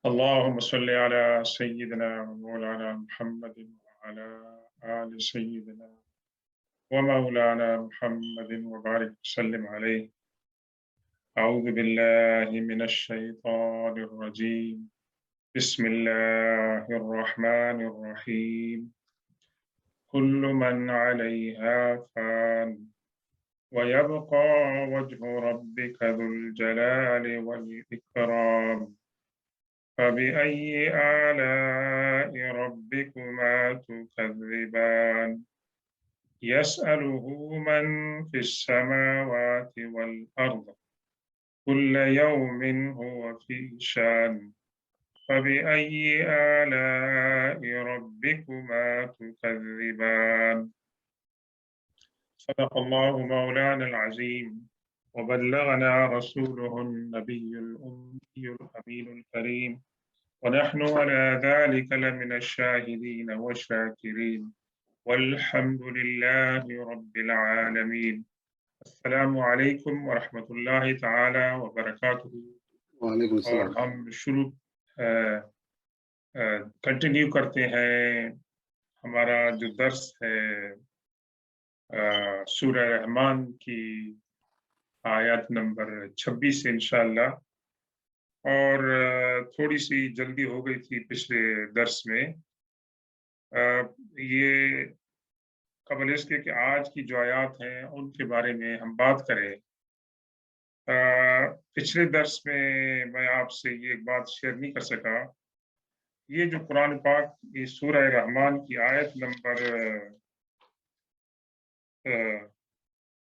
اللهم صل على سيدنا ومولانا محمد وعلى آل سيدنا ومولانا محمد وبارك وسلم عليه. أعوذ بالله من الشيطان الرجيم. بسم الله الرحمن الرحيم. كل من عليها فان ويبقى وجه ربك ذو الجلال والإكرام. فبأي آلاء ربكما تكذبان؟ يسأله من في السماوات والأرض كل يوم هو في شان. فبأي آلاء ربكما تكذبان؟ صدق الله مولانا العظيم وبلغنا رسوله النبي الأمي الأمين الكريم ونحن على ذلك لمن الشاهدين والشاكرين والحمد لله رب العالمين. السلام علیکم ورحمۃ اللہ تعالی وبرکاتہ. وعلیکم السلام. اور ہم شروع کنٹینیو کرتے ہیں ہمارا جو درس ہے سورہ رحمان کی آیت نمبر 26 سے انشاءاللہ. اور تھوڑی سی جلدی ہو گئی تھی پچھلے درس میں. یہ قبل اس کے کہ آج کی جو آیات ہیں ان کے بارے میں ہم بات کریں. پچھلے درس میں آپ سے یہ ایک بات شیئر نہیں کر سکا. یہ جو قرآن پاک یہ سورہ رحمان کی آیت نمبر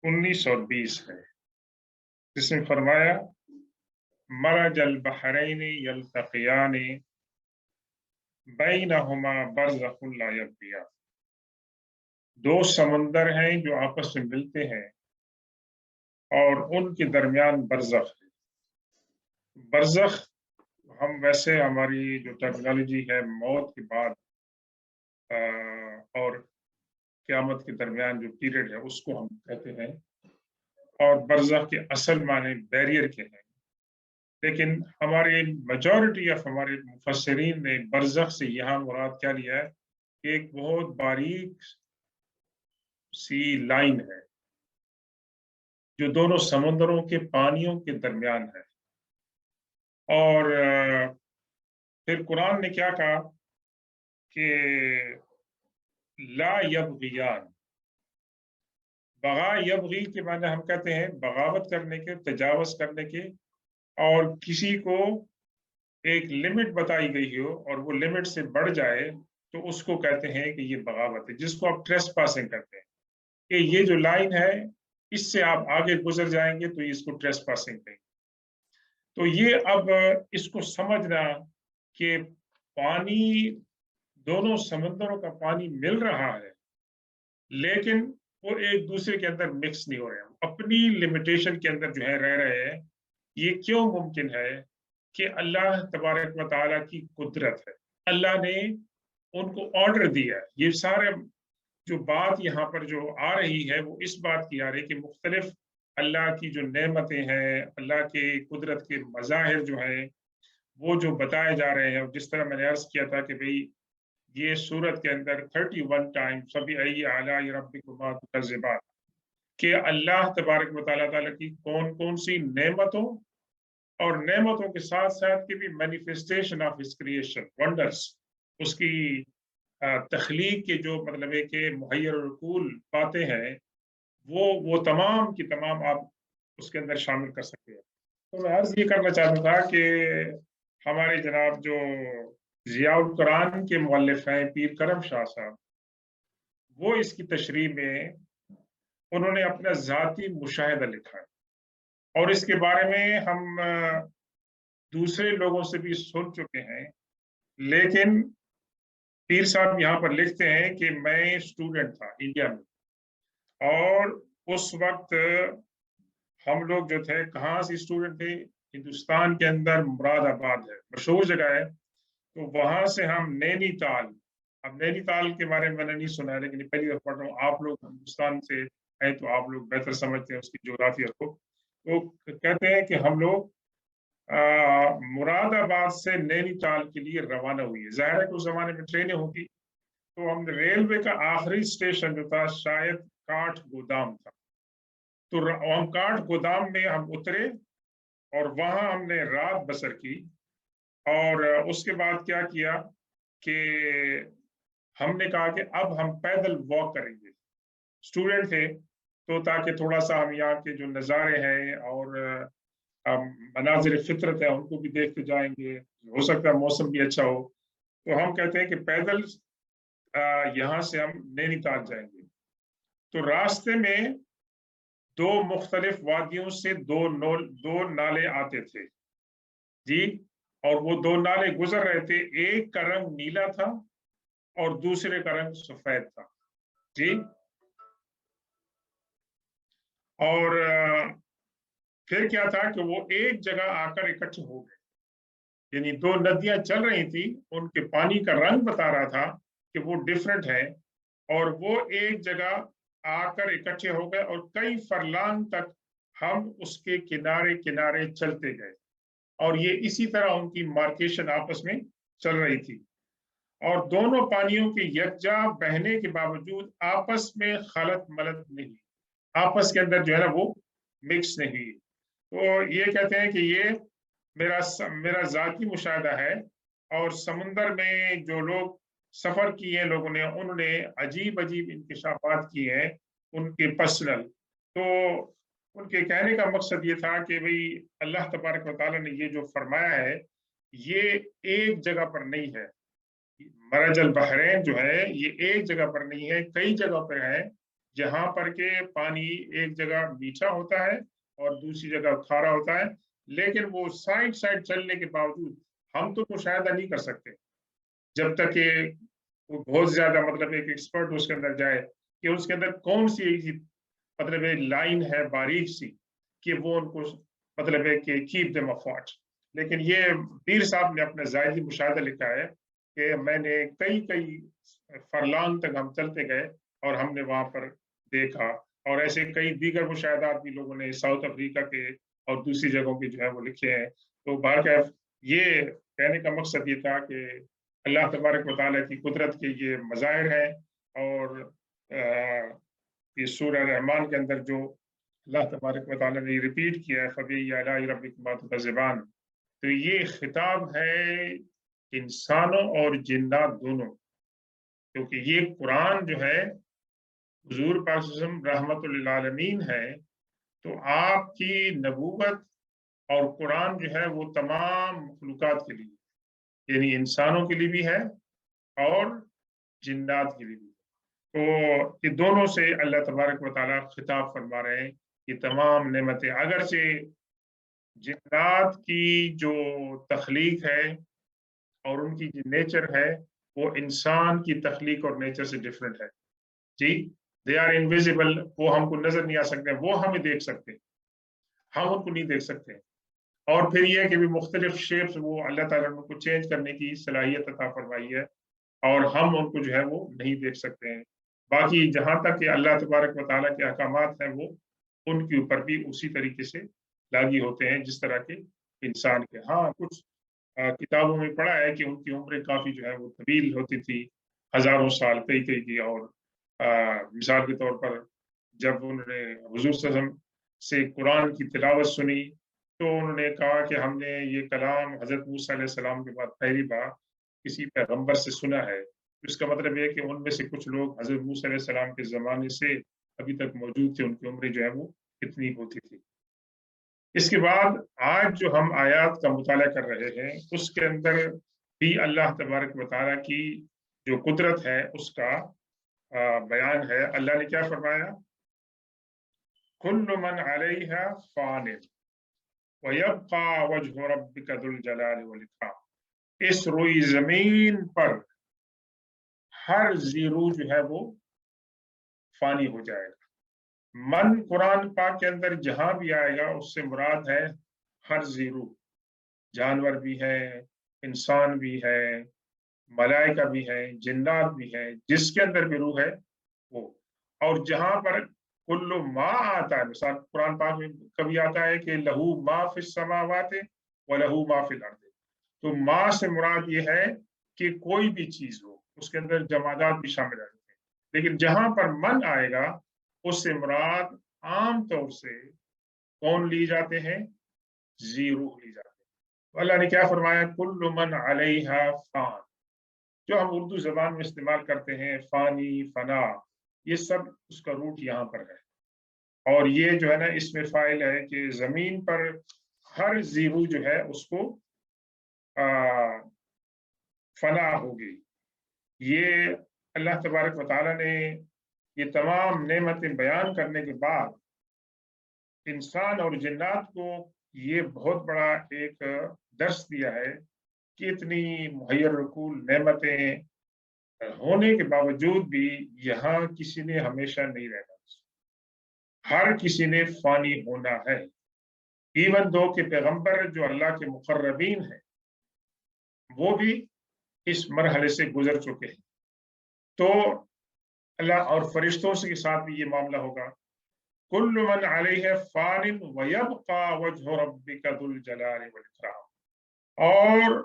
19 اور 20 ہے، جس میں فرمایا مرج البحرین یلتقیان بینہما برزخ لا یبغیان. دو سمندر ہیں جو آپس میں ملتے ہیں اور ان کے درمیان برزخ ہے. برزخ ہم ویسے ہماری جو ٹرمینالوجی ہے موت کے بعد اور قیامت کے درمیان جو پیریڈ ہے اس کو ہم کہتے ہیں، اور برزخ کے اصل معنی بیریئر کے ہیں. لیکن ہمارے میجورٹی آف ہمارے مفسرین نے برزخ سے یہاں مراد کیا لیا ہے کہ ایک بہت باریک سی لائن ہے جو دونوں سمندروں کے پانیوں کے درمیان ہے. اور پھر قرآن نے کیا کہا کہ لا یبغیان. بغا یبغی کے معنی ہم کہتے ہیں بغاوت کرنے کے، تجاوز کرنے کے، اور کسی کو ایک لمٹ بتائی گئی ہو اور وہ لمٹ سے بڑھ جائے تو اس کو کہتے ہیں کہ یہ بغاوت ہے، جس کو آپ ٹریس پاسنگ کہتے ہیں کہ یہ جو لائن ہے اس سے آپ آگے گزر جائیں گے تو اس کو ٹریس پاسنگ کہیں گے. تو یہ اب اس کو سمجھنا کہ پانی دونوں سمندروں کا پانی مل رہا ہے لیکن وہ ایک دوسرے کے اندر مکس نہیں ہو رہے ہیں، اپنی لمیٹیشن کے اندر جو ہے رہ رہے ہیں. یہ کیوں ممکن ہے کہ اللہ تبارک و تعالیٰ کی قدرت ہے، اللہ نے ان کو آرڈر دیا ہے. یہ سارے جو بات یہاں پر جو آ رہی ہے وہ اس بات کی آ رہی ہے کہ مختلف اللہ کی جو نعمتیں ہیں، اللہ کے قدرت کے مظاہر جو ہیں وہ جو بتائے جا رہے ہیں. جس طرح میں نے عرض کیا تھا کہ بھئی یہ سورت کے اندر 31 ٹائم فبأي آلاء ربكما تكذبان کہ اللہ تبارک و تعالیٰ کی کون کون سی نعمتوں اور نعمتوں کے ساتھ ساتھ کی بھی manifestation of his creation wonders, اس کی تخلیق کے جو مطلب ہے کہ محیر العقول باتیں ہیں وہ تمام کی تمام آپ اس کے اندر شامل کر سکتے ہیں. تو میں عرض یہ کرنا چاہتا تھا کہ ہمارے جناب جو ضیاء القرآن کے مؤلف ہیں پیر کرم شاہ صاحب، وہ اس کی تشریح میں انہوں نے اپنا ذاتی مشاہدہ لکھا ہے اور اس کے بارے میں ہم دوسرے لوگوں سے بھی سن چکے ہیں. لیکن پیر صاحب یہاں پر لکھتے ہیں کہ میں اسٹوڈنٹ تھا انڈیا میں، اور اس وقت ہم لوگ جو تھے کہاں سے اسٹوڈنٹ تھے، ہندوستان کے اندر مراد آباد ہے، مشہور جگہ ہے. تو وہاں سے ہم نینی تال، اب نینی تال کے بارے میں میں نے نہیں سنا ہے لیکن پہلی دفعہ پڑھ رہا ہوں. آپ لوگ ہندوستان سے ہیں تو آپ لوگ بہتر سمجھتے ہیں اس کی جغرافیہ کو. تو کہتے ہیں کہ ہم لوگ मुरादाबाद से नैनीताल के लिए रवाना हुई है। जाहिर है कि उस जमाने में ट्रेनें होती, तो हम रेलवे का आखिरी स्टेशन जो था शायद काठ गोदाम था। तो हम काठ गोदाम में हम उतरे और वहां हमने रात बसर की। और उसके बाद क्या किया कि हमने कहा कि अब हम पैदल वॉक करेंगे। स्टूडेंट थे, तो ताकि थोड़ा सा हम यहाँ के जो नज़ारे हैं और मनाजिर फितरत है उनको भी देखते जाएंगे, हो सकता है मौसम भी अच्छा हो। तो हम कहते हैं कि पैदल यहाँ से हम नैनीताल जाएंगे। तो रास्ते में दो मुख्तलिफ वादियों से दो नाले आते थे जी, और वो दो नाले गुजर रहे थे। एक का रंग नीला था और दूसरे का रंग सफेद था जी। और फिर क्या था कि वो एक जगह आकर इकट्ठे हो गए, यानी दो नदियां चल रही थी, उनके पानी का रंग बता रहा था कि वो डिफरेंट है, और वो एक जगह आकर इकट्ठे हो गए और कई फरलांग तक हम उसके किनारे किनारे चलते गए। और ये इसी तरह उनकी मार्केशन आपस में चल रही थी, और दोनों पानियों के यकजा बहने के बावजूद आपस में खलत मलत नहीं, आपस के अंदर जो है ना वो मिक्स नहीं हुई। तो ये कहते हैं कि ये मेरा जाती मुशाहदा है। और समुंदर में जो लोग सफर किए हैं लोगों ने, उन्होंने अजीब अजीब इंकशाफात किए हैं उनके पर्सनल। तो उनके कहने का मकसद ये था कि भाई अल्लाह तबारक व तआला ने ये जो फरमाया है ये एक जगह पर नहीं है। मरजल बहरैन जो है ये एक जगह पर नहीं है, कई जगह पर है, जहां पर के पानी एक जगह मीठा होता है और दूसरी जगह खारा होता है। लेकिन वो साइड साइड चलने के बावजूद हम तो मुशाहिदा नहीं कर सकते जब तक कि वो बहुत ज्यादा मतलब एक एक्सपर्ट उसके अंदर जाए कि उसके अंदर कौन सी ऐसी मतलब एक लाइन है बारीक सी कि वो उनको मतलब है कि कीप देम अफॉर्ट। लेकिन ये पीर साहब ने अपना जायदी मुशाहिदा लिखा है कि मैंने कई कई फरलांग तक हम चलते गए और हमने वहां पर देखा। और ऐसे कई दीगर मुशाहिदात भी लोगों ने साउथ अफ्रीका के और दूसरी जगहों के जो है वो लिखे हैं। तो बहरकैफ ये कहने का मकसद ये था कि अल्लाह तबारक व तआला की कुदरत के ये मज़ाहिर हैं। और ये सूरह रहमान के अंदर जो अल्लाह तबारक व तआला ने रिपीट किया है फबी आलाई रब्बिकुमा तुकज़्ज़िबान, तो ये खिताब है इंसानों और जिन्नात दोनों, क्योंकि ये कुरान जो है हुजूर पाक सल्लल्लाहु अलैहि वसल्लम रहमतुल लिल आलमीन है। तो आपकी नबूवत और कुरान जो है वो तमाम मखलूकात के लिए, यानी इंसानों के लिए भी है और जिन्नात के लिए भी। तो ये दोनों से अल्लाह तबारक व तआला खिताब फरमा रहे हैं कि तमाम नेमतें, अगर से जिन्नात की जो तख्लीक है और उनकी जो नेचर है वो इंसान की तख्लीक और नेचर से डिफरेंट है जी। दे आर इनविजिबल, वो हमको नजर नहीं आ सकते, वो हमें देख सकते, हम उनको नहीं देख सकते। और फिर ये है कि भी मुख्तलिफ शेप्स वो अल्लाह ताला ने उनको चेंज करने की सलाहियत अता फरमाई है, और हम उनको जो है वो नहीं देख सकते हैं। बाकी जहां तक कि अल्लाह तबारक व तआला के अहकामात हैं वो उनके ऊपर भी उसी तरीके से लागू होते हैं जिस तरह के इंसान के। हाँ, कुछ किताबों में पढ़ा है कि उनकी उम्रें काफी जो है वो तवील होती थी, हजारों साल कई कई की। और मिसाल के तौर पर जब उन्होंने हुजूर सल्लल्लाहु अलैहि वसल्लम से कुरान की तिलावत सुनी तो उन्होंने कहा कि हमने ये कलाम हजरत मूसा अलैहि सलाम के बाद पहली बार किसी पैगंबर से सुना है। तो इसका मतलब ये है कि उनमें से कुछ लोग हजरत मूसा अलैहि सलाम के जमाने से अभी तक मौजूद थे, उनकी उम्रें जो है वो कितनी होती थी। इसके बाद आज जो हम आयात का मुताला कर रहे हैं उसके अंदर भी अल्लाह तबारक व तआला की जो कुदरत है उसका बयान है। अल्लाह ने क्या फरमाया, कुल्लु मन अलैहा फानिन व यब्का वजहु रब्बिका जुल जलाली वल इकराम। इस रोई जमीन पर हर जीरू जो है वो फानी हो जाएगा। मन कुरान पाक के अंदर जहां भी आएगा उससे मुराद है हर जीरू, जानवर भी है, इंसान भी है, मलाइका भी है, जिन्नात भी है, जिसके अंदर भी रूह है वो। और जहां पर कुल्लु मा आता है, मिसाल कुरान पाक में कभी आता है कि लहू मा फिस समावात वलहु मा फिल अर्द। तो माँ से मुराद ये है कि कोई भी चीज हो, उसके अंदर जमादात भी शामिल रहते हैं। लेकिन जहां पर मन आएगा उससे मुराद आम तौर से कौन ली जाते हैं? जी रूह ली जाते हैं। तो अल्लाह ने क्या फरमाया? कुल्लु मन अलैहा फान, जो हम उर्दू जबान में इस्तेमाल करते हैं, फानी, फना, ये सब उसका रूट यहाँ पर है। और ये जो है ना, इसमें फाइल है कि जमीन पर हर जीरू जो है उसको फना होगी। ये अल्लाह तबारक व तआला ने ये तमाम नेमतें बयान करने के बाद इंसान और जिन्नात को ये बहुत बड़ा एक दर्स दिया है कि इतनी मुहैयर रकूल नेमतें होने के बावजूद भी यहाँ किसी ने हमेशा नहीं रहना, हर किसी ने फानी होना है। इवन दो के पैगंबर जो अल्लाह के मुकर्रबीन हैं वो भी इस मरहले से गुजर चुके हैं। तो अल्लाह और फरिश्तों के साथ भी ये मामला होगा। कुल्लु मन अलैहा फानिन व यबका वजहु रब्बिका दुल जलाली वल इकराम। और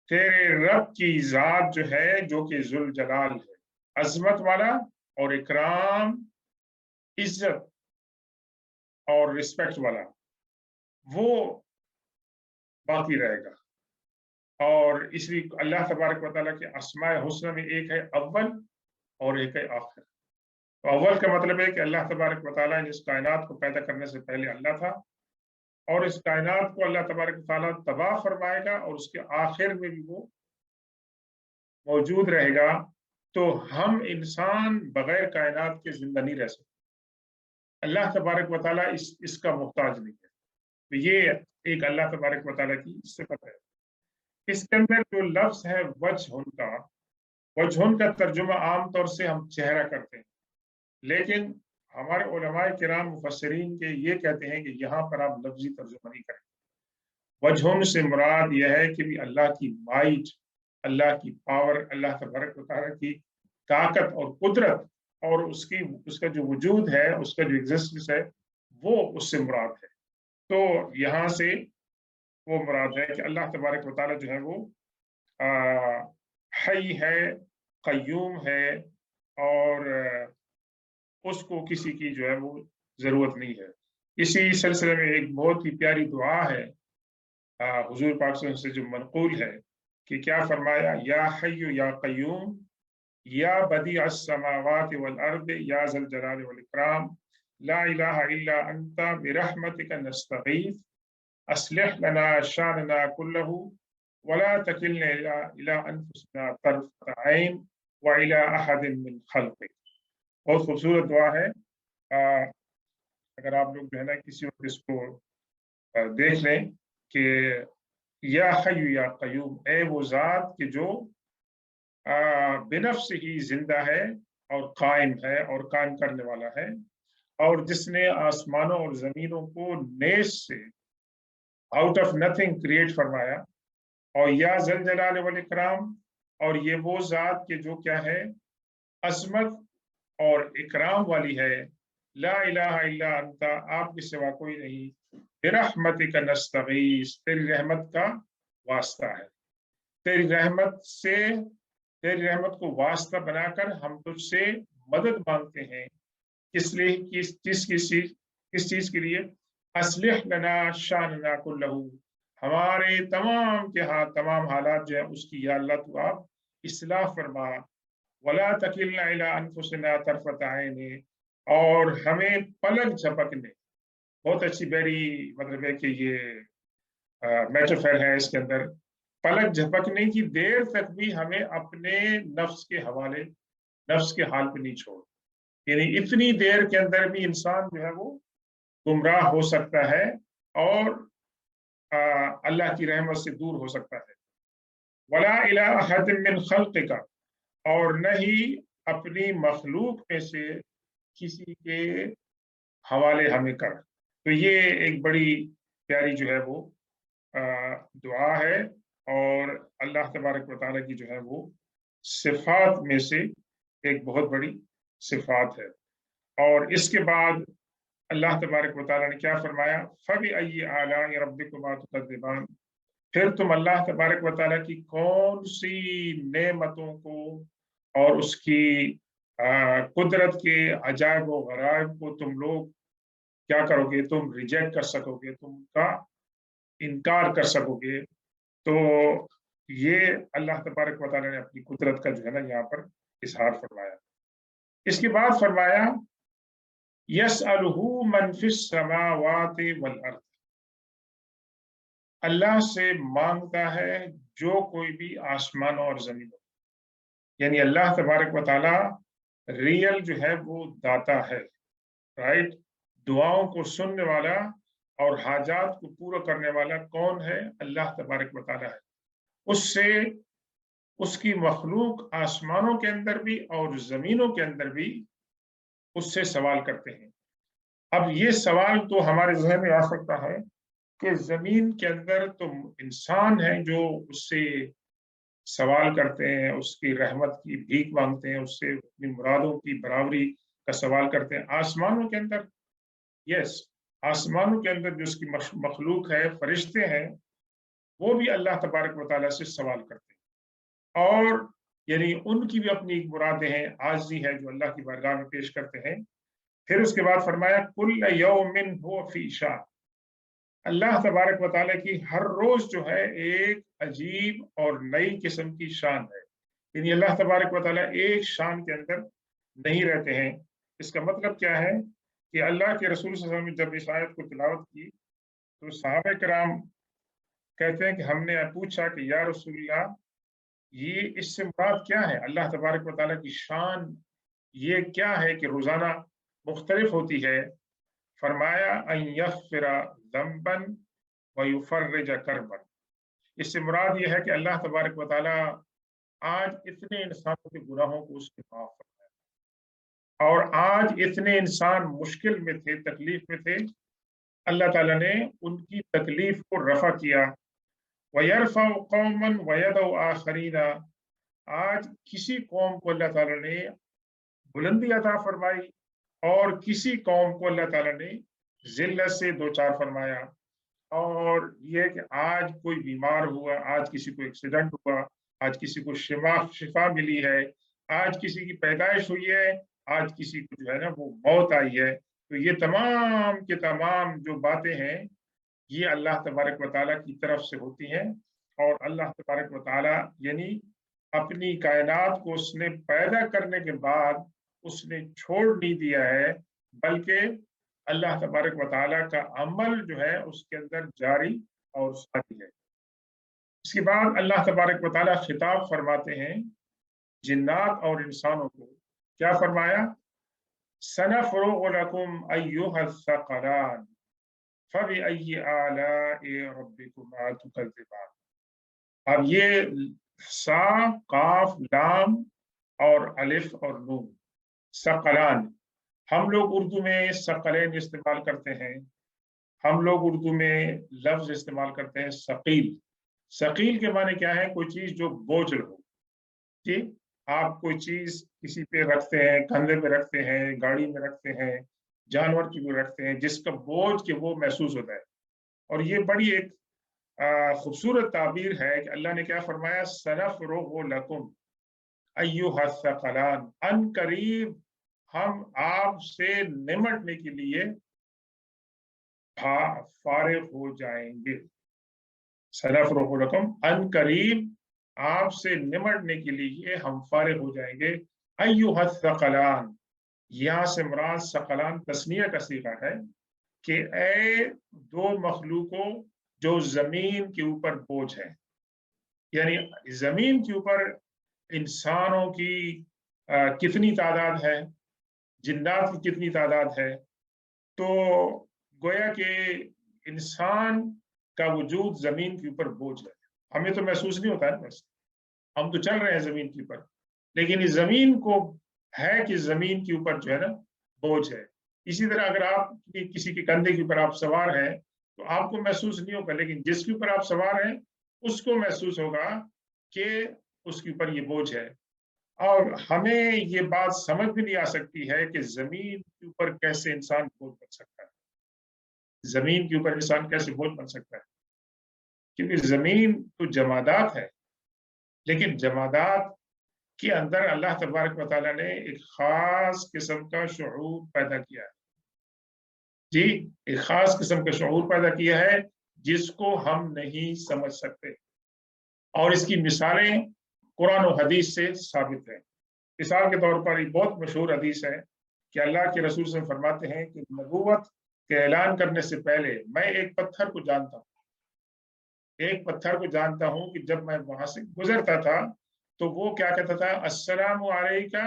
तेरे रब की जात जो है, जो कि जुल जलाल है, अजमत वाला, और इकराम, इज्जत और रिस्पेक्ट वाला, वो बाकी रहेगा। और इसलिए अल्लाह तबारक व तआला के अस्माए हुस्ना में एक है अव्वल और एक है आखिर। तो अव्वल का मतलब है कि अल्लाह तबारक व तआला ने इस कायनात को पैदा करने से पहले अल्लाह था, और इस कायनात को अल्लाह तबारक व तआला तबाह फरमाएगा और उसके आखिर में भी वो मौजूद रहेगा। तो हम इंसान बगैर कायनात के जिंदा नहीं रह सकते। अल्लाह तबारक व तआला इसका मोहताज नहीं है। तो ये एक अल्लाह तबारक व तआला की सिफत है। इसके अंदर जो लफ्ज है वजहुन का तर्जुमा आमतौर से हम चेहरा करते हैं, लेकिन हमारे उलमाए किराम मुफस्सिरीन के ये कहते हैं कि यहाँ पर आप लफ्जी तर्जुमा नहीं करें। वजहुन से मुराद यह है कि भी अल्लाह की माइट, अल्लाह की पावर, अल्लाह तबारक व तआला की ताकत और कुदरत, और उसका जो वजूद है, उसका जो एग्जिस्टेंस है, वो उससे मुराद है। तो यहाँ से वो मुराद है कि अल्लाह तबारक व तआला जो है वो हई है, कय्यूम है, और उसको किसी की जो है वो जरूरत नहीं है। इसी सिलसिले में एक बहुत ही प्यारी दुआ है हुजूर पाक सल्लल्लाहु अलैहि वसल्लम से जो मनकूल है कि क्या फरमाया? या हय्यु या कय्यूम या बदी अस्समावाति वल अर्द या ज़ल जलाली वल इकराम ला इलाहा इल्ला अंता बिरहमतिका नस्तगीथ अस्लिह लना शानना कुल्लहु वला तकिलना इला अनफुसिना तरफत ऐन व इला अहदिन मिन खल्क़िक। बहुत खूबसूरत दुआ है। अगर आप लोग जो है ना किसी वक्त इसको देख लें कि या हय्यु या कय्यूम, ए वो जात कि जो बिनफ्स ही जिंदा है और कायम है और कायम करने वाला है, और जिसने आसमानों और जमीनों को नेस से, आउट ऑफ नथिंग क्रिएट फरमाया। और या ज़ल जलाल वल इकराम, और ये वो जात के जो क्या है, अजमत और इकराम वाली है। ला इलाहा इल्ला अंता, आपके सिवा कोई नहीं। बिरहमतिका नस्तगीस, तेरी रहमत का वास्ता है। तेरी रहमत से, तेरी रहमत को वास्ता बनाकर हम तुझसे मदद मांगते हैं। इसलिए किस चीज के लिए? अस्लिह लना शानना कुल्लहू, हमारे तमाम हालात जो है उसकी या अल्लाह तू आप इस्लाह फरमा। वला तकिलना इला अनफुसिना तरफत ऐन, और हमें पलक झपकने, बहुत अच्छी बेरी मतलब है कि ये मेटाफर है इसके अंदर, पलक झपकने की देर तक भी हमें अपने नफ्स के हवाले, नफ्स के हाल पे नहीं छोड़। यानी इतनी देर के अंदर भी इंसान जो है वो गुमराह हो सकता है और अल्लाह की रहमत से दूर हो सकता है। वला इला अहदिन मिन खल्क़िका, और न ही अपनी मखलूक में से किसी के हवाले हमें कर। तो ये एक बड़ी प्यारी जो है वो दुआ है, और अल्लाह तबारक व तआला की जो है वो सिफात में से एक बहुत बड़ी सिफात है। और इसके बाद अल्लाह तबारक व तआला ने क्या फरमाया, फबिअय्यि आलाइ रब्बिकुमा तुकज़्ज़िबान, फिर तुम अल्लाह तबारक व तआला की कौन सी नेमतों को और उसकी कुदरत के अजायब व गराइब को तुम लोग क्या करोगे, तुम रिजेक्ट कर सकोगे, तुम उनका इनकार कर सकोगे। तो ये अल्लाह तबारक व तआला ने अपनी कुदरत का जो है ना यहाँ पर इजहार फरमाया। इसके बाद फरमाया, यसअलुहु मन फिस समावाति वल अर्द, अल्लाह से मांगता है जो कोई भी आसमान और जमीन में। यानी अल्लाह तबारक व तआला रियल जो है वो दाता है, राइट। दुआओं को सुनने वाला और हाजात को पूरा करने वाला कौन है? अल्लाह तबारक व तआला है। उससे उसकी मखलूक आसमानों के अंदर भी और जमीनों के अंदर भी उससे सवाल करते हैं। अब ये सवाल तो हमारे ज़हन में आ सकता है कि जमीन के अंदर तो इंसान है जो उससे सवाल करते हैं, उसकी रहमत की भीख मांगते हैं, उससे अपनी मुरादों की बराबरी का सवाल करते हैं। आसमानों के अंदर, यस, आसमानों के अंदर जो उसकी मखलूक है, फरिश्ते हैं, वो भी अल्लाह तबारक व तआला से सवाल करते हैं, और यानी उनकी भी अपनी मुरादें हैं, आजी है जो अल्लाह की बारगाह में पेश करते हैं। फिर उसके बाद फरमाया, कुल्ल यौमिन हुवा फी शान, अल्लाह तबारक व तआला की हर रोज जो है एक अजीब और नई किस्म की शान है। यानी अल्लाह तबारक व तआला एक शान के अंदर नहीं रहते हैं। इसका मतलब क्या है कि अल्लाह के रसूल सल्लल्लाहु अलैहि वसल्लम ने जब इस आयत को तिलावत की तो सहाबा किराम कहते हैं कि हमने पूछा कि या रसूलल्लाह, ये इससे मुराद क्या है? अल्लाह तबारक व तआला की शान ये क्या है कि रोजाना मुख्तलिफ होती है? फरमाया, अन यग़फ़िरा ज़ंबन व युफ़र्रिज करबन, इससे मुराद ये है कि अल्लाह तबारक व तआला आज इतने इंसानों के गुनाहों को उसने माफ फरमाया, और आज इतने इंसान मुश्किल में थे, तकलीफ में थे, अल्लाह ताला ने उनकी तकलीफ को रफा किया। वयरफ़अु कौमन वयदउ आखरीना, आज किसी कौम को अल्लाह ताला ने बुलंदी अता फरमाई और किसी कौम को अल्लाह ताला ने जिल्लत से दो चार फरमाया। और ये कि आज कोई बीमार हुआ, आज किसी को एक्सीडेंट हुआ, आज किसी को शिफा मिली है, आज किसी की पैदाइश हुई है, आज किसी को जो है ना वो मौत आई है। तो ये तमाम के तमाम जो बातें हैं ये अल्लाह तबारक व तआला की तरफ से होती हैं। और अल्लाह तबारक व तआला यानी अपनी कायनात को उसने पैदा करने के बाद उसने छोड़ नहीं दिया है, बल्कि अल्लाह तबारक व तआला का अमल जो है उसके अंदर जारी और सारी है। इसके बाद अल्लाह तबारक व तआला खिताब फरमाते हैं जिन्नात और इंसानों को, क्या फरमाया? सनफ़्रुग़ु लकुम अय्युहस्सक़लान फ़बिअय्यि आलाइ रब्बिकुमा तुकज़्ज़िबान। अब ये सा, काफ, लाम और अलिफ और नून, सकलान, हम लोग उर्दू में सकलैन इस्तेमाल करते हैं, हम लोग उर्दू में लफ्ज इस्तेमाल करते हैं सकील। सकील के माने क्या है? कोई चीज जो बोझ हो। जी, आप कोई चीज किसी पे रखते हैं, कंधे पे रखते हैं, गाड़ी में रखते हैं, जानवर की भी रखते हैं, जिसका बोझ के वो महसूस होता है। और ये बड़ी एक खूबसूरत ताबीर है कि अल्लाह ने क्या फरमाया, सनफ़्रुग़ु लकुम अय्युहस्सक़लान, अन करीब हम आपसे निमटने के लिए फारिग हो जाएंगे। सनफ़्रुग़ु लकुम, अन करीब आपसे निमटने के लिए हम फारिग हो जाएंगे। अय्युहस्सक़लान, यहाँ से मुराद सकलान तस्निया का सीगा है कि ए दो मखलूकों जो जमीन के ऊपर बोझ है। यानी जमीन के ऊपर इंसानों की कितनी तादाद है, जिन्नात की कितनी तादाद है। तो गोया कि इंसान का वजूद जमीन के ऊपर बोझ है। हमें तो महसूस नहीं होता है, बस हम तो चल रहे हैं जमीन के ऊपर, लेकिन इस जमीन को है कि जमीन के ऊपर जो है ना बोझ है। इसी तरह अगर आप किसी के कंधे के ऊपर आप सवार हैं तो आपको महसूस नहीं होगा, लेकिन जिसके ऊपर आप सवार हैं उसको महसूस होगा कि उसके ऊपर ये बोझ है। اور ہمیں یہ بات سمجھ بھی نہیں آ سکتی ہے کہ زمین کے اوپر کیسے انسان بوجھ بن سکتا ہے، زمین کے اوپر انسان کیسے بوجھ بن سکتا ہے، کیونکہ زمین تو جمادات ہے، لیکن جمادات کے اندر اللہ تبارک و تعالیٰ نے ایک خاص قسم کا شعور پیدا کیا ہے، جی ایک خاص قسم کا شعور پیدا کیا ہے جس کو ہم نہیں سمجھ سکتے، اور اس کی مثالیں قرآن و حدیث سے ثابت ہیں۔ مثال کے طور پر ایک بہت مشہور حدیث ہے کہ اللہ کے رسول صلی اللہ علیہ وسلم فرماتے ہیں کہ نبوت کے اعلان کرنے سے پہلے میں ایک پتھر کو جانتا ہوں، ایک پتھر کو جانتا ہوں کہ جب میں وہاں سے گزرتا تھا تو وہ کیا کہتا تھا، السلام علیکہ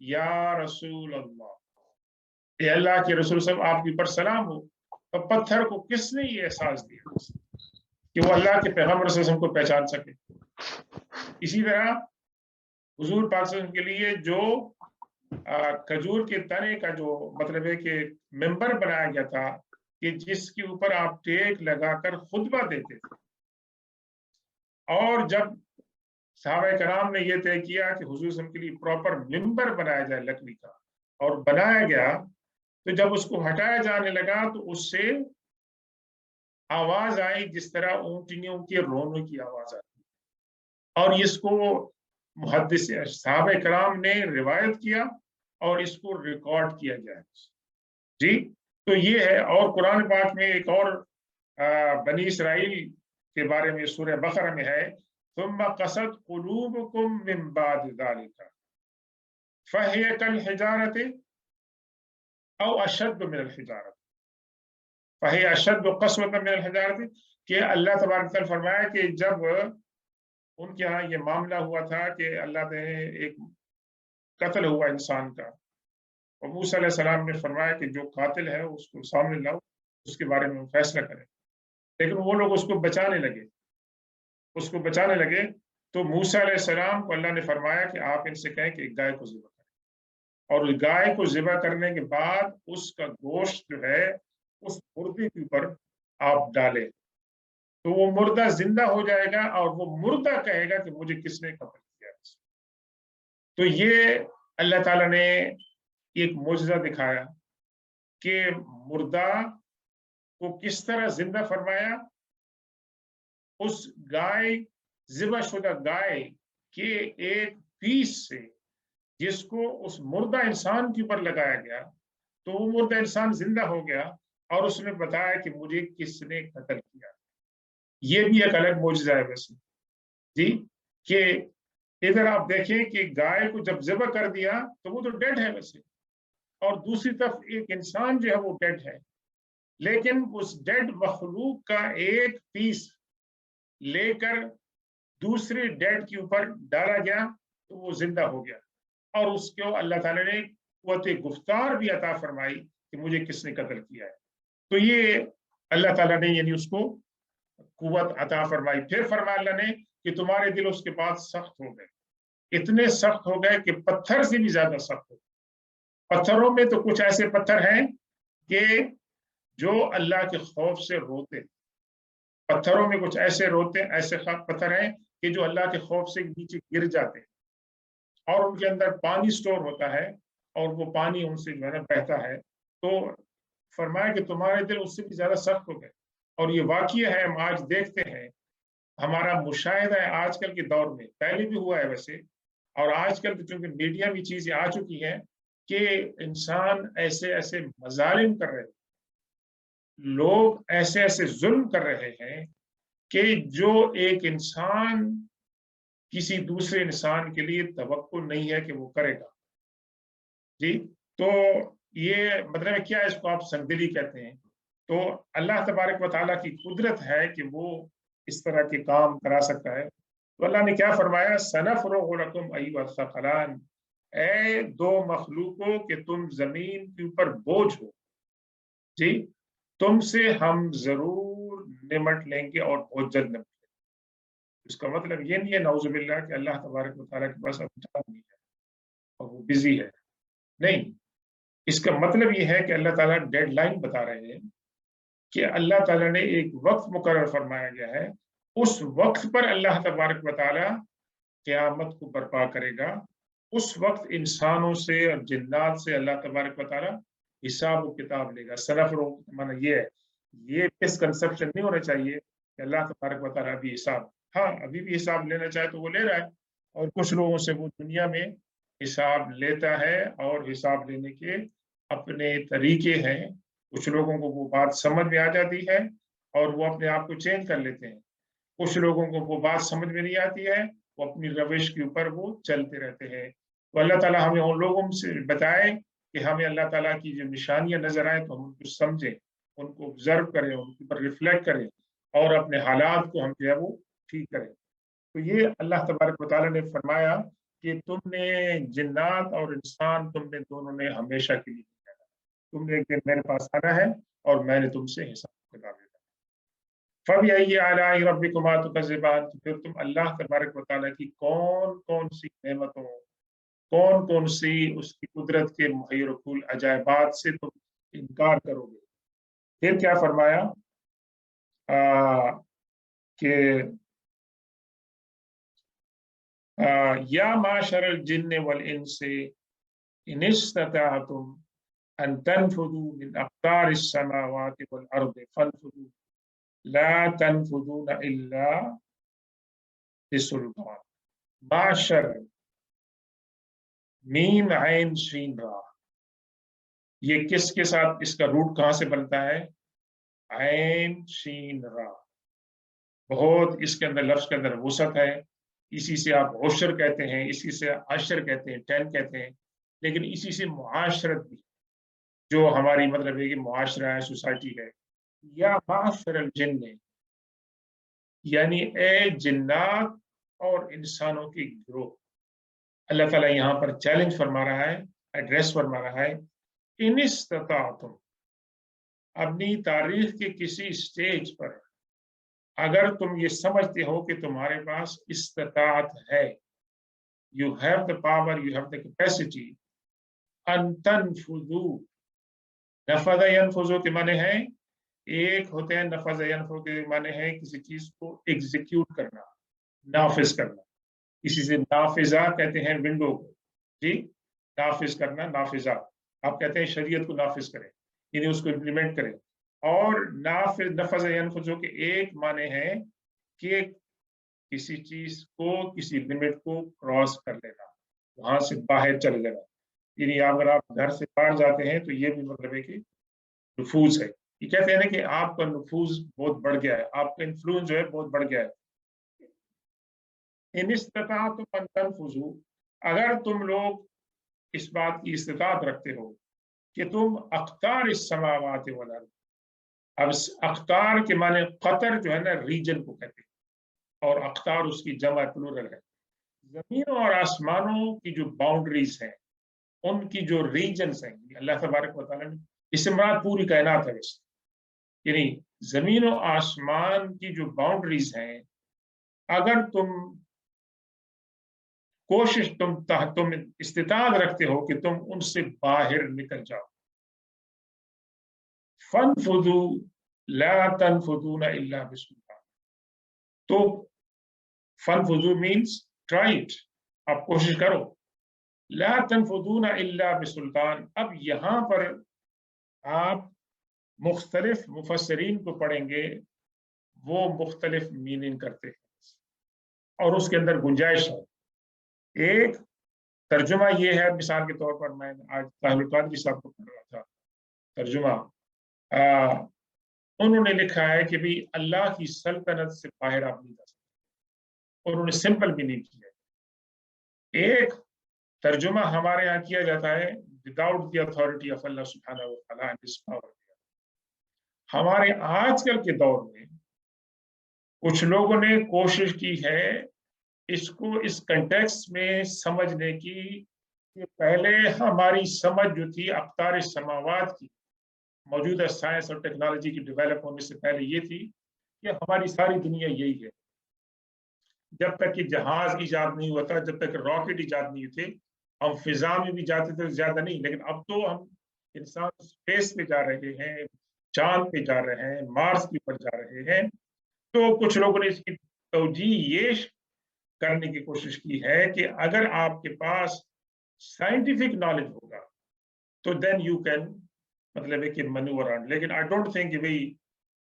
یا رسول اللہ، اے اللہ کے رسول صاحب آپ کے اوپر سلام ہو۔ تو پتھر کو کس نے یہ احساس دیا کہ وہ اللہ کے پیغمبر صلی اللہ علیہ وسلم کو پہچان سکے؟ اسی طرح حضور پاک صلی اللہ علیہ وسلم کے لیے جو کھجور کے تنے کا جو مطلب ہے کہ ممبر بنایا گیا تھا کہ جس کے اوپر آپ ٹیک لگا کر خطبہ دیتے تھے، اور جب صحابہ کرام نے یہ طے کیا کہ حضور صلی اللہ علیہ وسلم کے لیے پراپر ممبر بنایا جائے لکڑی کا، اور بنایا گیا، تو جب اس کو ہٹایا جانے لگا تو اس سے آواز آئی جس طرح اونٹنیوں کے رونے کی آواز آتی، اور اس کو محدث صحابہ کرام نے روایت کیا اور اس کو ریکارڈ کیا گیا ہے، جی تو یہ ہے۔ اور قرآن پاک میں ایک اور بنی اسرائیل کے بارے میں سورہ بقرہ میں ہے، ثم قست قلوبکم من بعد ذلک فہی کالحجارۃ او اشد من الحجارۃ فہی اشد قسوۃ من الحجارۃ، کہ اللہ تبارک تعالیٰ فرمایا کہ جب ان کے ہاں یہ معاملہ ہوا تھا کہ اللہ نے ایک قتل ہوا انسان کا، اور موسیٰ علیہ السلام نے فرمایا کہ جو قاتل ہے اس کو سامنے لاؤ، اس کے بارے میں فیصلہ کریں، لیکن وہ لوگ اس کو بچانے لگے، تو موسیٰ علیہ السلام کو اللہ نے فرمایا کہ آپ ان سے کہیں کہ ایک گائے کو ذبح کریں، اور اس گائے کو ذبح کرنے کے بعد اس کا گوشت جو ہے اس مردے کے اوپر آپ ڈالیں، تو وہ مردہ زندہ ہو جائے گا، اور وہ مردہ کہے گا کہ مجھے کس نے قتل کیا۔ تو یہ اللہ تعالیٰ نے ایک معجزہ دکھایا کہ مردہ کو کس طرح زندہ فرمایا، اس گائے ذبح شدہ گائے کے ایک پیس سے جس کو اس مردہ انسان کے اوپر لگایا گیا، تو وہ مردہ انسان زندہ ہو گیا، اور اس نے بتایا کہ مجھے کس نے قتل کیا۔ یہ بھی ایک الگ معجزہ ہے ویسے، جی کہ ادھر آپ دیکھیں کہ گائے کو جب ذبح کر دیا تو وہ تو ڈیڈ ہے ویسے، اور دوسری طرف ایک انسان جو ہے وہ ڈیڈ ہے، لیکن اس ڈیڈ مخلوق کا ایک پیس لے کر دوسرے ڈیڈ کے اوپر ڈالا گیا تو وہ زندہ ہو گیا، اور اس کو اللہ تعالیٰ نے قوت گفتار بھی عطا فرمائی کہ مجھے کس نے قتل کیا ہے۔ تو یہ اللہ تعالیٰ نے یعنی اس کو قوت عطا فرمائی۔ پھر فرمایا اللہ نے کہ تمہارے دل اس کے بعد سخت ہو گئے، اتنے سخت ہو گئے کہ پتھر سے بھی زیادہ سخت ہو گئے۔ پتھروں میں تو کچھ ایسے پتھر ہیں کہ جو اللہ کے خوف سے روتے، پتھروں میں کچھ ایسے پتھر ہیں کہ جو اللہ کے خوف سے نیچے گر جاتے ہیں، اور ان کے اندر پانی سٹور ہوتا ہے، اور وہ پانی ان سے بہتا ہے۔ تو فرمایا کہ تمہارے دل اس سے بھی زیادہ سخت ہو گئے، اور یہ واقعہ ہے، ہم آج دیکھتے ہیں، ہمارا مشاہدہ ہے آج کل کے دور میں، پہلے بھی ہوا ہے ویسے، اور آج کل چونکہ میڈیا میں چیزیں آ چکی ہیں کہ انسان ایسے ایسے مظالم کر رہے ہیں، لوگ ایسے ایسے ظلم کر رہے ہیں کہ جو ایک انسان کسی دوسرے انسان کے لیے توقع نہیں ہے کہ وہ کرے گا، جی تو یہ مطلب کیا ہے، اس کو آپ سنگدلی کہتے ہیں۔ تو اللہ تبارک و تعالیٰ کی قدرت ہے کہ وہ اس طرح کے کام کرا سکتا ہے۔ تو اللہ نے کیا فرمایا، سنفرغ لکم ایھا الثقلان، اے دو مخلوقوں کہ تم زمین کے اوپر بوجھ ہو، جی تم سے ہم ضرور نمٹ لیں گے، اور بہت جلد نمٹ لیں گے۔ اس کا مطلب یہ نہیں ہے نعوذ باللہ کہ اللہ تبارک و تعالیٰ کے پاس اب ٹائم نہیں ہے اور وہ بزی ہے، نہیں، اس کا مطلب یہ ہے کہ اللہ تعالیٰ ڈیڈ لائن بتا رہے ہیں کہ اللہ تعالیٰ نے ایک وقت مقرر فرمایا گیا ہے، اس وقت پر اللہ تبارک و تعالیٰ قیامت کو برپا کرے گا، उस वक्त इंसानों से और जिन्नात से अल्लाह तबारक व तआला हिसाब किताब लेगा। सनफरो माना ये है, ये मिसकंसेप्शन नहीं होना चाहिए कि अल्लाह तबारक व तआला अभी हिसाब, हाँ अभी भी हिसाब लेना चाहे तो वो ले रहा है, और कुछ लोगों से वो दुनिया में हिसाब लेता है और हिसाब लेने के अपने तरीके हैं। कुछ लोगों को वो बात समझ में आ जाती है और वो अपने आप को चेंज कर लेते हैं। कुछ लोगों को वो बात समझ में नहीं आती है, वो अपनी रविश के ऊपर वो चलते रहते हैं। तो अल्लाह ताला हमें उन लोगों से बताए कि हमें अल्लाह ताला की जो निशानियां नजर आए तो हम उनको समझें, उनको ऑब्जर्व करें, उनके ऊपर रिफ्लेक्ट करें और अपने हालात को हम जो है वो ठीक करें। तो ये अल्लाह तबारक व तआला ने फरमाया कि तुमने जिन्नात और इंसान, तुमने दोनों ने हमेशा के लिए किया है। तुमने एक दिन मेरे पास आना है और मैंने तुमसे हिसाब किताब लेना है। फबिअय्यि आलाइ रब्बिकुमा तुकज़्ज़िबान, तो फिर तुम अल्लाह तबारक व तआला की कौन कौन सी नेमतों, कौन कौन सी उसकी कुदरत के मुहय्यरकुल अजायबात से तुम इनकार करोगे। फिर क्या फरमाया कि या माशरल जिन्न वल इंसी इन इस्तताअतुम अन तनफुदू मिन अक़तारिस समावाति वल अर्दि फनफुदू ला तनफुदूना इल्ला बिसुल्तान। माशर, मीम आइन शीन रा, ये किसके साथ, इसका रूट कहां से बनता है? आइन शीन रा। बहुत इसके अंदर, लफ्ज के अंदर वसअत है। इसी से आप ओशर कहते हैं, इसी से आशर कहते हैं, 10 कहते हैं, लेकिन इसी से मुआशरत भी, जो हमारी मतलब है कि मुआशरा है, सोसाइटी है। या माशरल जिन्न, यानी ए जिन्नात और इंसानों की गिरोह। अल्लाह ताला यहाँ पर चैलेंज फरमा रहा है, एड्रेस फरमा रहा है, इन इस्तताअतुम, अपनी तारीख के किसी स्टेज पर अगर तुम ये समझते हो कि तुम्हारे पास इस्तिताअत है, you have the power, you have the capacity, अन तनफुदू, नफज़ यनफुज़ु के माने हैं, एक होते हैं नफज़ यनफुज़ु के माने हैं किसी चीज को एग्जीक्यूट करना, नाफिज करना। इसी से नाफिजा कहते हैं विंडो को, जी, नाफिज करना, नाफिजा। आप कहते हैं शरीयत को नाफिज करें, यानी उसको इम्प्लीमेंट करें। और नाफिज, नफज़ यनफुज़ु के एक माने हैं कि किसी चीज को, किसी लिमिट को क्रॉस कर लेना, वहां से बाहर चले जाना। यानी अगर आप घर से बाहर जाते हैं तो ये भी मतलब है कि नफूज है। ये कहते हैं ना कि आपका नफूज बहुत बढ़ गया है, आपका इन्फ्लुएंस जो है बहुत बढ़ गया है। इन इस्तताअतुम अन तनफुज़ू, अगर तुम लोग इस बात की इस्तिताअत रखते हो कि तुम अख्तार इस समावात वल अर्द, अब अख्तार के माने कतर जो है ना, रीजन को कहते हैं, और अख्तार उसकी जमा प्लूरल है। जमीनों और आसमानों की जो बाउंड्रीज हैं, उनकी जो रीजन्स हैं, अल्लाह तबारक व तआला ने, इससे मुराद पूरी कायनात है वैसे, यानी जमीन और आसमान की जो बाउंड्रीज हैं, अगर तुम कोशिश, तुम इस्तिताअत रखते हो कि तुम उनसे बाहर निकल जाओ, फनफुदू ला तनफुदूना इल्ला बिसुल्तान, तो फनफुदू मीन्स ट्राई इट, आप कोशिश करो। ला तनफुदूना इल्ला बिसुल्तान, अब यहां पर आप मुख्तलिफ मुफस्सिरीन को पढ़ेंगे, वो मुख्तलिफ मीनिंग करते हैं और उसके अंदर गुंजाइश है। एक तर्जुमा ये है, मिसाल के तौर पर मैं आज ताहिरुल कादरी साहब को पढ़ रहा था तर्जुमा, उन्होंने लिखा है कि भाई अल्लाह की सल्तनत से बाहर आप नहीं जा सकते, उन्होंने सिंपल मीनिंग किया है। एक तर्जुमा हमारे यहाँ किया जाता है, विदाउट द अथॉरिटी ऑफ अल्लाह सुब्हानहू व तआला एंड हिज पावर। हमारे आजकल के दौर में कुछ लोगों ने कोशिश की है इसको इस कंटेक्स्ट में समझने की, कि पहले हमारी समझ जो थी अख्तार समावात की, मौजूदा साइंस और टेक्नोलॉजी की डेवलप होने से पहले ये थी कि हमारी सारी दुनिया यही है। जब तक कि जहाज ईजाद नहीं हुआ था, जब तक रॉकेट ईजाद नहीं थे, हम फिजा में भी जाते थे, ज्यादा नहीं, लेकिन अब तो हम इंसान स्पेस पे जा रहे हैं, चांद पे जा रहे हैं, मार्स के ऊपर जा रहे हैं। तो कुछ लोगों ने इसकी तौजीह ये करने की कोशिश की है कि अगर आपके पास साइंटिफिक नॉलेज होगा, तो देन यू कैन मतलब है कि मैन्यूवर ऑन। लेकिन आई डोंट थिंक कि भाई,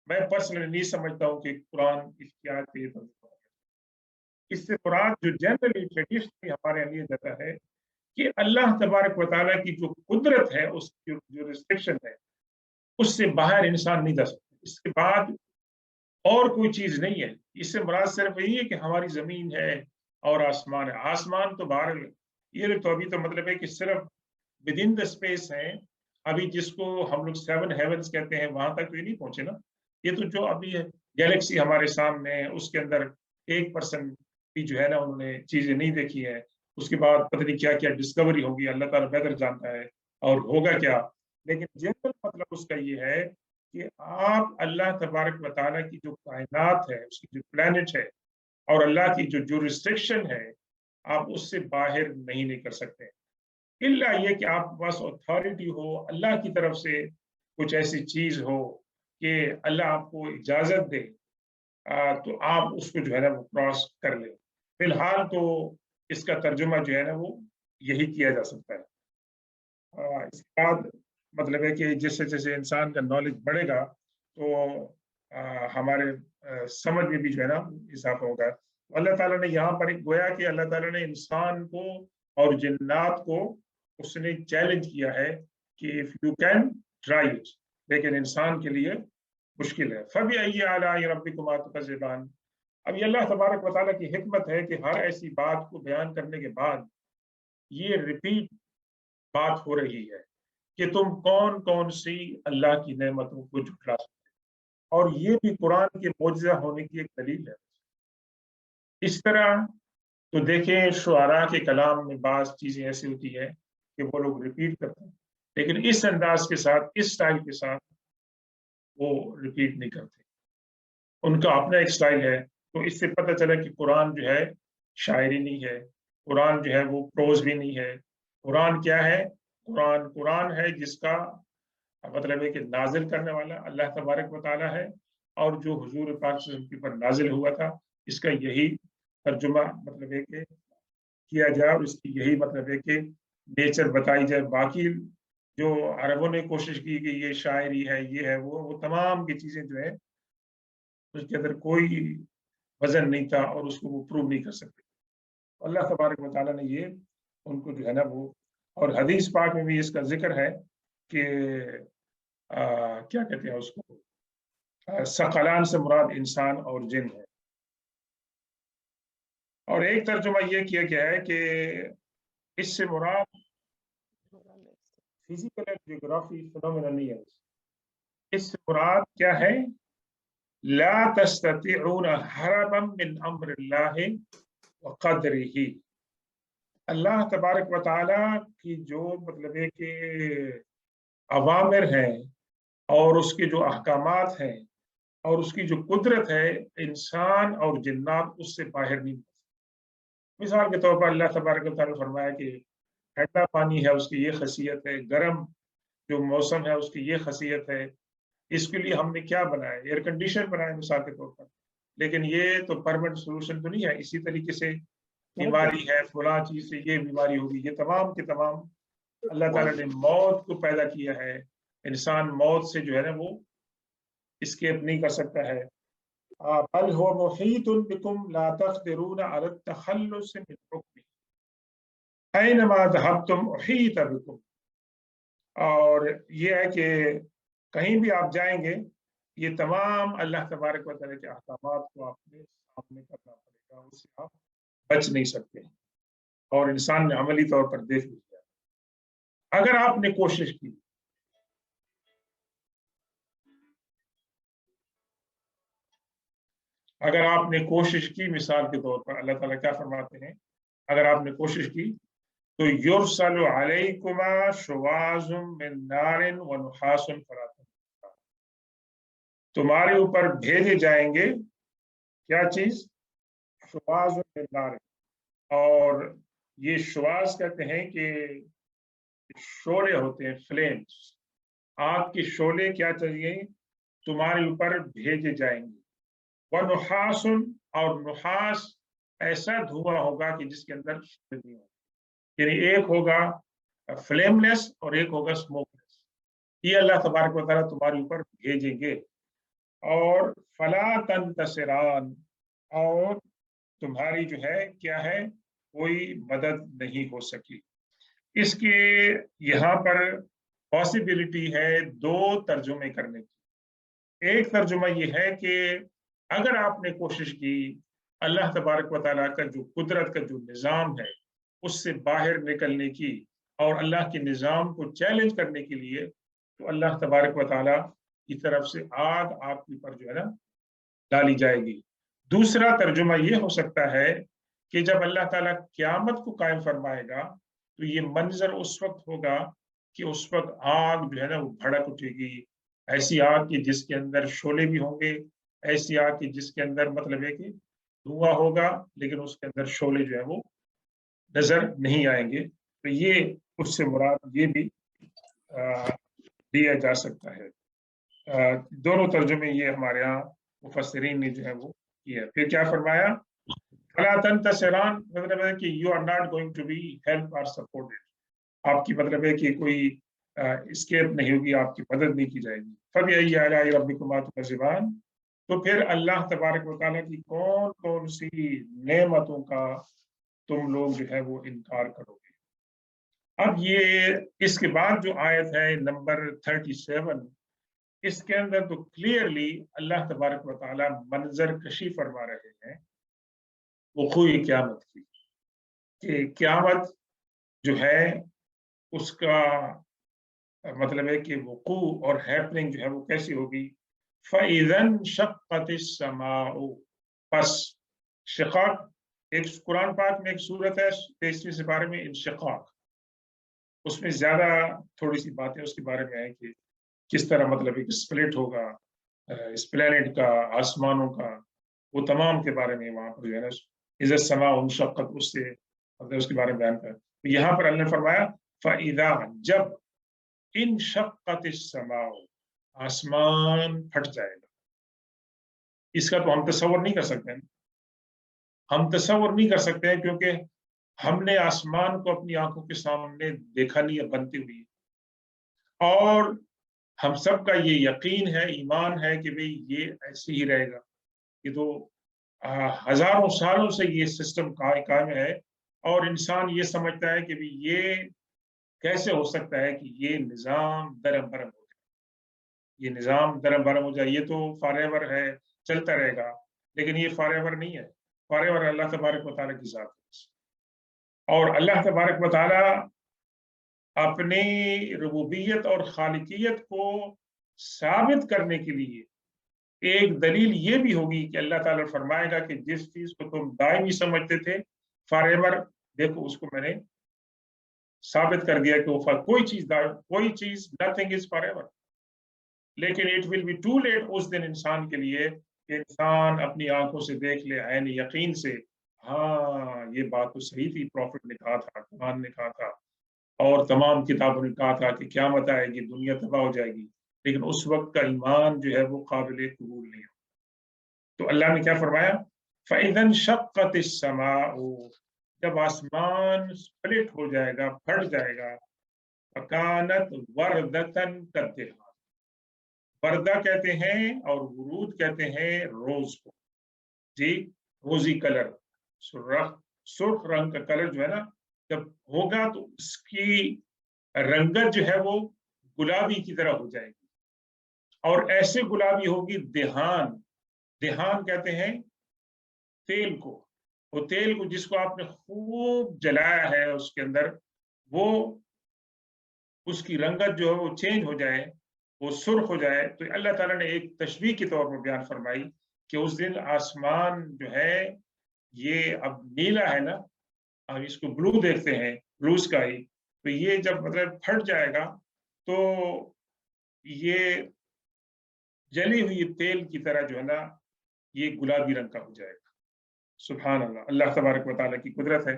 मैं पर्सनली नहीं समझता हूँ कि कुरान इसकी आयत पे ये तर्जुमा है। इससे कुरान जो जनरली ट्रेडिशनली हमारे यहाँ लिया जाता है कि अल्लाह तबारक व तआला की जो कुदरत है, उसकी जो रिस्ट्रिक्शन है, उससे बाहर इंसान नहीं जा सकता। इसके बाद और कोई चीज नहीं है। इससे मुराद सिर्फ यही है कि हमारी जमीन है और आसमान है। आसमान तो बाहर, ये तो अभी तो मतलब है कि सिर्फ विद इन द स्पेस है। अभी जिसको हम लोग 7 हेवंस कहते हैं, वहां तक तो ये नहीं पहुंचे ना। ये तो जो अभी है गैलेक्सी हमारे सामने है, उसके अंदर 1% भी जो है ना, उन्होंने चीजें नहीं देखी है। उसके बाद पता नहीं क्या क्या डिस्कवरी होगी, अल्लाह ताला बेहतर जानता है और होगा क्या। लेकिन जनरल मतलब उसका ये है कि आप अल्लाह तबारक व तआला की जो कायनात है, उसकी जो प्लेनेट है और अल्लाह की जो रिस्ट्रिक्शन है, आप उससे बाहर नहीं कर सकते। इल्ला ये कि आपके पास अथॉरिटी हो, अल्लाह की तरफ से कुछ ऐसी चीज हो कि अल्लाह आपको इजाजत दे, तो आप उसको जो है ना वो क्रॉस कर ले। फिलहाल तो इसका तर्जुमा जो है ना वो यही किया जा सकता है। इसके बाद मतलब है कि जैसे जैसे इंसान का नॉलेज बढ़ेगा, तो हमारे समझ में भी जो है ना इजाफा होगा। तो अल्लाह ताला ने यहाँ पर एक गोया कि अल्लाह ताला ने इंसान को और जिन्नात को उसने चैलेंज किया है कि if you can try it, लेकिन इंसान के लिए मुश्किल है। फबी अय्यि आलाइ रब्बिकुमा तुकज़्ज़िबान। अब ये अल्लाह तबारक व तआला की हिकमत है कि हर ऐसी बात को बयान करने के बाद ये रिपीट बात हो रही है कि तुम कौन कौन सी अल्लाह की नेमतों को झुठला सकते हो। और ये भी कुरान के मोजज़ा होने की एक दलील है। इस तरह तो देखें, शुआरा के कलाम में बाज़ चीज़ें ऐसी होती है कि वो लोग रिपीट करते हैं, लेकिन इस अंदाज के साथ, इस स्टाइल के साथ वो रिपीट नहीं करते। उनका अपना एक स्टाइल है। तो इससे पता चला कि कुरान जो है शायरी नहीं है, कुरान जो है वो प्रोज भी नहीं है। कुरान क्या है? कुरान कुरान है जिसका मतलब है कि नाजिल करने वाला अल्लाह तबारक व तआला है, और जो हुजूर पाक सल्लल्लाहु अलैहि वसल्लम के ऊपर नाजिल हुआ था, इसका यही तर्जुमा मतलब है कि किया जाए और इसकी यही मतलब है कि नेचर बताई जाए। बाकी जो अरबों ने कोशिश की कि ये शायरी है, ये है, वो तमाम की चीज़ें जो है उसके अंदर कोई वज़न नहीं था और उसको वो प्रूव नहीं कर सकते। अल्लाह तबारक व तआला ने ये उनको जो है ना वो, और हदीस पाक में भी इसका ज़िक्र है कि क्या कहते हैं उसको, सकलान से मुराद इंसान और जिन है। और एक तर्जुमा ये किया गया है कि इससे मुराद फिजिकल एंड जियोग्राफी फिनोमेना नहीं है। इससे मुराद क्या है? ला तस्ततीऊन हरबम मिन अम्रिल्लाहि व क़द्रिही। अल्लाह तबारक व तआला की जो मतलब है कि अवामिर हैं और उसके जो अहकामात हैं और उसकी जो कुदरत है, इंसान और जिन्नात उससे बाहर नहीं। मिसाल के तौर पर अल्लाह तबारक व तआला ने फरमाया कि ठंडा पानी है उसकी ये खसियत है, गर्म जो मौसम है उसकी ये खसियत है। इसके लिए हमने क्या बनाया? एयर कंडीशन बनाया मिसाल के तौर पर। लेकिन ये तो परमानेंट सोल्यूशन तो नहीं है। इसी तरीके से बीमारी है, फला चीज से ये बीमारी होगी, ये तमाम के तमाम अल्लाह ताला ने मौत को पैदा किया है। इंसान मौत से जो है ना वो एस्केप नहीं कर सकता है। बल हुवा मुहीतुन बिकुम ला तक़दिरून अला तखल्लुस मिन हुक्मिही ऐनमा ज़हबतुम उहीत बिकुम। और ये है कि कहीं भी आप जाएंगे, ये तमाम अल्लाह तबारक व तआला के अहकामात को आपने सामने करना पड़ेगा, उससे आप बच नहीं सकते। और इंसान ने अमली तौर पर देख लिया। अगर आपने कोशिश की, अगर आपने कोशिश की, मिसाल के तौर पर अल्लाह ताला क्या फरमाते हैं, अगर आपने कोशिश की तो युरसलु अलैकुमा शुवाजुम मिन नारिन व नुहासुन फला तंफिरान। तुम्हारे ऊपर भेजे जाएंगे क्या चीज? शुवाजुम मिन नारिन। और ये शुवाज कहते हैं कि शोले होते हैं, फ्लेम्स। आग के शोले क्या चाहिए? तुम्हारे ऊपर भेजे जाएंगे। व नुहासुन, और नुहास ऐसा धुआं होगा कि जिसके अंदर शोले नहीं होगा। यानी एक होगा फ्लेमलेस और एक होगा स्मोकलेस। ये अल्लाह तबारक व तआला तुम्हारे ऊपर भेजेंगे। और फला तंतसिरान, और तुम्हारी जो है क्या है, कोई मदद नहीं हो सकी। इसके यहाँ पर पॉसिबिलिटी है दो तर्जुमे करने की। एक तर्जुमा ये है कि अगर आपने कोशिश की अल्लाह तबारक व तआला का जो कुदरत का जो निज़ाम है उससे बाहर निकलने की और अल्लाह के निज़ाम को चैलेंज करने के लिए, तो अल्लाह तबारक व तआला की तरफ से आग आपके ऊपर जो है ना डाली जाएगी। दूसरा तर्जुमा ये हो सकता है कि जब अल्लाह ताला क़यामत को कायम फरमाएगा तो ये मंजर उस वक्त होगा कि उस वक्त आग जो है ना वो भड़क उठेगी। ऐसी आग की जिसके अंदर शोले भी होंगे, ऐसी आग की जिसके अंदर मतलब है कि धुआं होगा लेकिन उसके अंदर शोले जो है वो नजर नहीं आएंगे। तो ये उससे मुराद ये भी दिया जा सकता है। दोनों तर्जुमे ये हमारे यहाँ मुफस्सिरीन ने जो है वो किया। फिर क्या फरमाया, फला तंतसिरान, मतलब है कि you are not going to be help और सपोर्टेड। आपकी मतलब है कि कोई स्केप नहीं होगी, आपकी मदद नहीं की जाएगी। फबअय्यि आलाइ रब्बिकुमा तुकज़िबान, तो फिर अल्लाह तबारक व तआला की कौन कौन सी नेमतों का तुम लोग जो है वो इनकार करोगे। अब ये इसके बाद जो आयत है नंबर 37, इसके अंदर तो क्लियरली अल्लाह तबारक व तआला मंजर कशी फरमा रहे हैं वक़ूए क़यामत की, कि क़यामत जो है उसका मतलब है कि वक़ू और हैपनिंग जो है वो कैसी होगी। फ़इज़न शक़्क़तिस समाउ, बस शिक़ाक़, एक कुरान पाक में एक सूरत है 23वें सिपारे में इंशिक़ाक़, उसमें ज़्यादा थोड़ी सी बातें उसके बारे में है कि किस तरह मतलब है कि स्प्लिट होगा इस प्लेनेट का, आसमानों का, वो तमाम के बारे में वहाँ पर जो है ना इज़ा समाउ इंशक़्क़त, उससे मतलब उसके बारे में बयान कर। तो यहाँ पर अल्लाह ने फरमाया फ़इज़ा, जब इंशक़्क़तिस समाउ, आसमान फट जाएगा। इसका तो हम तसव्वुर नहीं कर सकते हैं। हम तसव्वुर नहीं कर सकते हैं क्योंकि हमने आसमान को अपनी आंखों के सामने देखा नहीं है बनते हुए, और हम सब का ये यकीन है, ईमान है कि भाई ये ऐसे ही रहेगा। ये तो हजारों सालों से ये सिस्टम कायम है, और इंसान ये समझता है कि भाई ये कैसे हो सकता है कि ये निज़ाम दरम बरम हो जाए, ये निज़ाम दरम बरम हो जाए, ये तो फॉरएवर है, चलता रहेगा। लेकिन ये फॉरएवर नहीं है, फॉरएवर अल्लाह तबारक व तआला की ज़ात है। और अल्लाह तबारक व तआला अपनी रुबूबियत और खालिकियत को साबित करने के लिए एक दलील ये भी होगी कि अल्लाह ताला फरमाएगा कि जिस चीज को तुम दायमी समझते थे फॉरएवर, देखो उसको मैंने साबित कर दिया कि वो कोई चीज नथिंग इज फॉरएवर। लेकिन it will be too late उस दिन इंसान के लिए कि इंसान अपनी आंखों से देख ले ऐन यकीन से, हाँ ये बात तो सही थी, प्रॉफिट ने कहा था, कुरान ने कहा था, और तमाम किताबों ने कहा था कि क़यामत आएगी, दुनिया तबाह हो जाएगी। लेकिन उस वक्त का ईमान जो है वो काबिल कबूल नहीं हो। तो अल्लाह ने क्या फरमाया, फ़इज़न शक़्क़तिस समाउ, जब आसमान स्प्लिट हो जाएगा, फट जाएगा, फ़कानत वर्दतन कद्दिहान, वर्दा कहते हैं और वुरूद कहते हैं रोज को जी, रोजी कलर, सुर्ख रंग का कलर जो है ना जब होगा तो उसकी रंगत जो है वो गुलाबी की तरह हो जाएगी, और ऐसे गुलाबी होगी देहान, देहान कहते हैं तेल को, वो तेल को जिसको आपने खूब जलाया है उसके अंदर, वो उसकी रंगत जो है वो चेंज हो जाए, वो सुर्ख हो जाए। तो अल्लाह ताला ने एक तशबीह के तौर पर बयान फरमाई कि उस दिन आसमान जो है ये अब नीला है ना, हम इसको ब्लू देखते हैं, ब्लू स्काई, तो ये जब मतलब फट जाएगा तो ये जली हुई तेल की तरह जो है ना ये गुलाबी रंग का हो जाएगा। सुभान अल्लाह, अल्लाह तबारक व तआला की कुदरत है,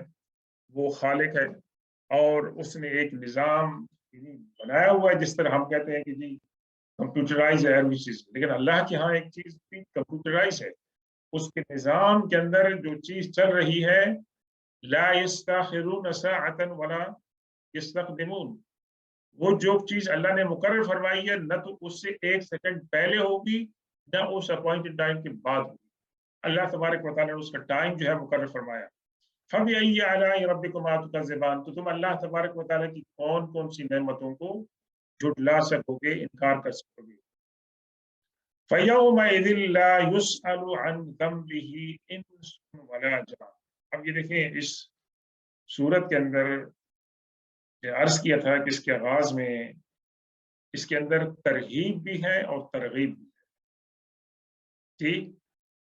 वो खालिक है, और उसने एक निज़ाम बनाया हुआ है। जिस तरह हम कहते हैं कि जी कंप्यूटराइज है हर चीज, लेकिन अल्लाह के यहाँ एक चीज भी कंप्यूटराइज है, उसके निज़ाम के अंदर जो चीज चल रही है ला यस्ताखिरून साअतन वला यस्तक़दिमून, वो जो चीज अल्लाह ने मुकर्रर फरमाई है न तो उससे 1 सेकंड पहले होगी न उस अपॉइंटेड टाइम के बाद होगी। अल्लाह तबारक व तआला ने उसका टाइम जो है मुकर्रर फरमाया। फबिअय्यि आलाइ रब्बिकुमा तुकज़्ज़िबान, तो तुम अल्लाह तबारक व तआला की कौन कौन सी नेमतों को झुटला सकोगे, इनकार कर सकोगे। फयौमइज़िन ला युसअलु अन ज़म्बिही इंसुन वला जान। अब ये देखें, इस सूरत के अंदर अर्ज किया था कि इसके आगाज में इसके अंदर तरहीब भी है और तरगीब भी है। ठीक,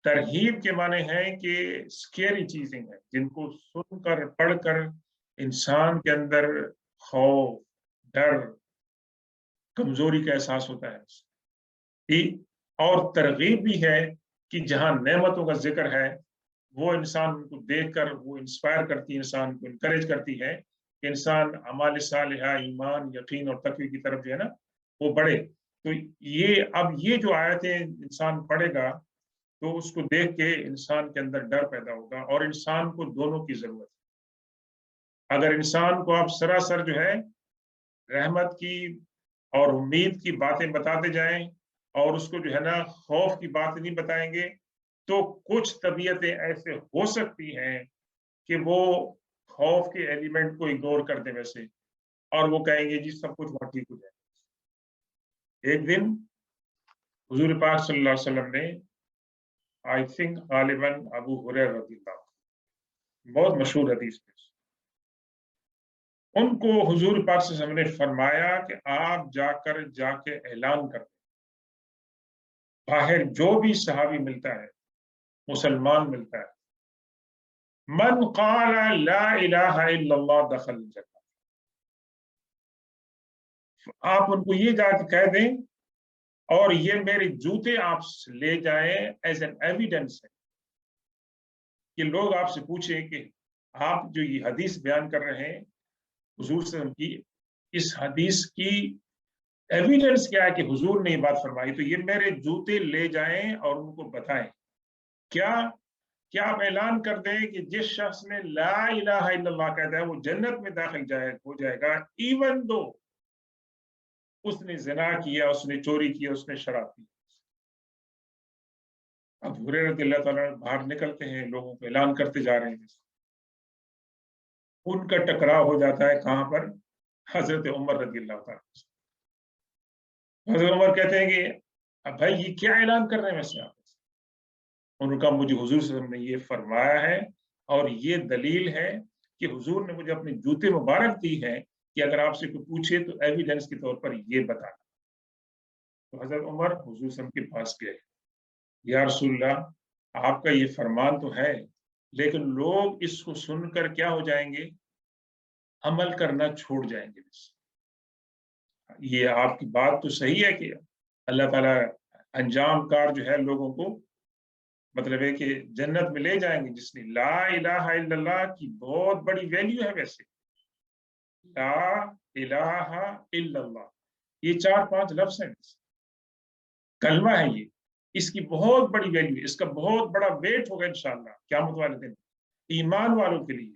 तरहीब के माने हैं कि स्केरी चीजें हैं जिनको सुनकर पढ़कर इंसान के अंदर खौफ, डर, कमजोरी का एहसास होता है। ठीक, और तरगीब भी है कि जहां नेमतों का जिक्र है वो इंसान उनको देखकर वो इंस्पायर करती है, इंसान को इनकरेज करती है कि इंसान अमाल सालिहा, ईमान, यकीन और तकवी की तरफ जो है ना वो बढ़े। तो ये अब ये जो आयतें इंसान पढ़ेगा तो उसको देख के इंसान के अंदर डर पैदा होगा, और इंसान को दोनों की जरूरत है। अगर इंसान को आप सरासर जो है रहमत की और उम्मीद की बातें बताते जाएं और उसको जो है ना खौफ की बातें नहीं बताएंगे, तो कुछ तबीयतें ऐसे हो सकती हैं कि वो खौफ के एलिमेंट को इग्नोर कर दें वैसे, और वो कहेंगे जी सब कुछ वहां ठीक हो जाए। एक दिन हुजूर पाक सल्लल्लाहु अलैहि वसल्लम ने, आई थिंक गालिबन अबू हुरैरा रज़ियल्लाहु अन्हु, बहुत मशहूर हदीस में, उनको हुजूर पाक सल्लल्लाहु अलैहि वसल्लम ने फरमाया कि आप जाके ऐलान कर दें, बाहर जो भी सहाबी मिलता है, मुसलमान मिलता है, मन क़ाला ला इलाहा इल्लल्लाह दखल जन्नह, आप उनको ये जाके कह दें और ये मेरे जूते आप ले जाएं एज एन एविडेंस है कि लोग आपसे पूछें कि आप जो ये हदीस बयान कर रहे हैं हुजूर से उनकी, इस हदीस की एविडेंस क्या है कि हुजूर ने ये बात फरमाई, तो ये मेरे जूते ले जाएं और उनको बताएं। क्या क्या आप ऐलान कर दें कि जिस शख्स ने ला इलाहा इल्लल्लाह कहता है वो जन्नत में दाखिल हो जाएगा, इवन दो उसने ज़िना किया, उसने चोरी किया, उसने शराब पी। अब हुरैरा रज़ियल्लाहु ताला बाहर निकलते हैं, लोगों को ऐलान करते जा रहे हैं, उनका टकराव हो जाता है कहां पर, हजरत उमर रज़ियल्लाहु ताला। हजरत उमर कहते हैं कि अब भाई ये क्या ऐलान कर रहे हैं वैसे आप। उनका मुझे हुजूर सल्लल्लाहु अलैहि वसल्लम ने ये फरमाया है और ये दलील है कि हुजूर ने मुझे अपने जूते मुबारक दी है कि अगर आपसे कोई पूछे तो एविडेंस के तौर पर ये बताना। तो हजरत उमर हुजूर सल्लल्लाहु अलैहि वसल्लम के पास गए, या रसूलल्लाह आपका ये फरमान तो है लेकिन लोग इसको सुनकर क्या हो जाएंगे, अमल करना छोड़ जाएंगे। ये आपकी बात तो सही है कि अल्लाह ताला अंजाम कार जो है लोगों को मतलब है कि जन्नत में ले जाएंगे, जिसने ला इलाहा इल्लल्लाह की बहुत बड़ी वैल्यू है। वैसे ला इलाहा इल्लल्लाह ये 4-5 लफ्ज हैं, कलमा है ये, इसकी बहुत बड़ी वैल्यू है, इसका बहुत बड़ा वेट होगा इंशाअल्लाह क़यामत वाले दिन ईमान वालों के लिए।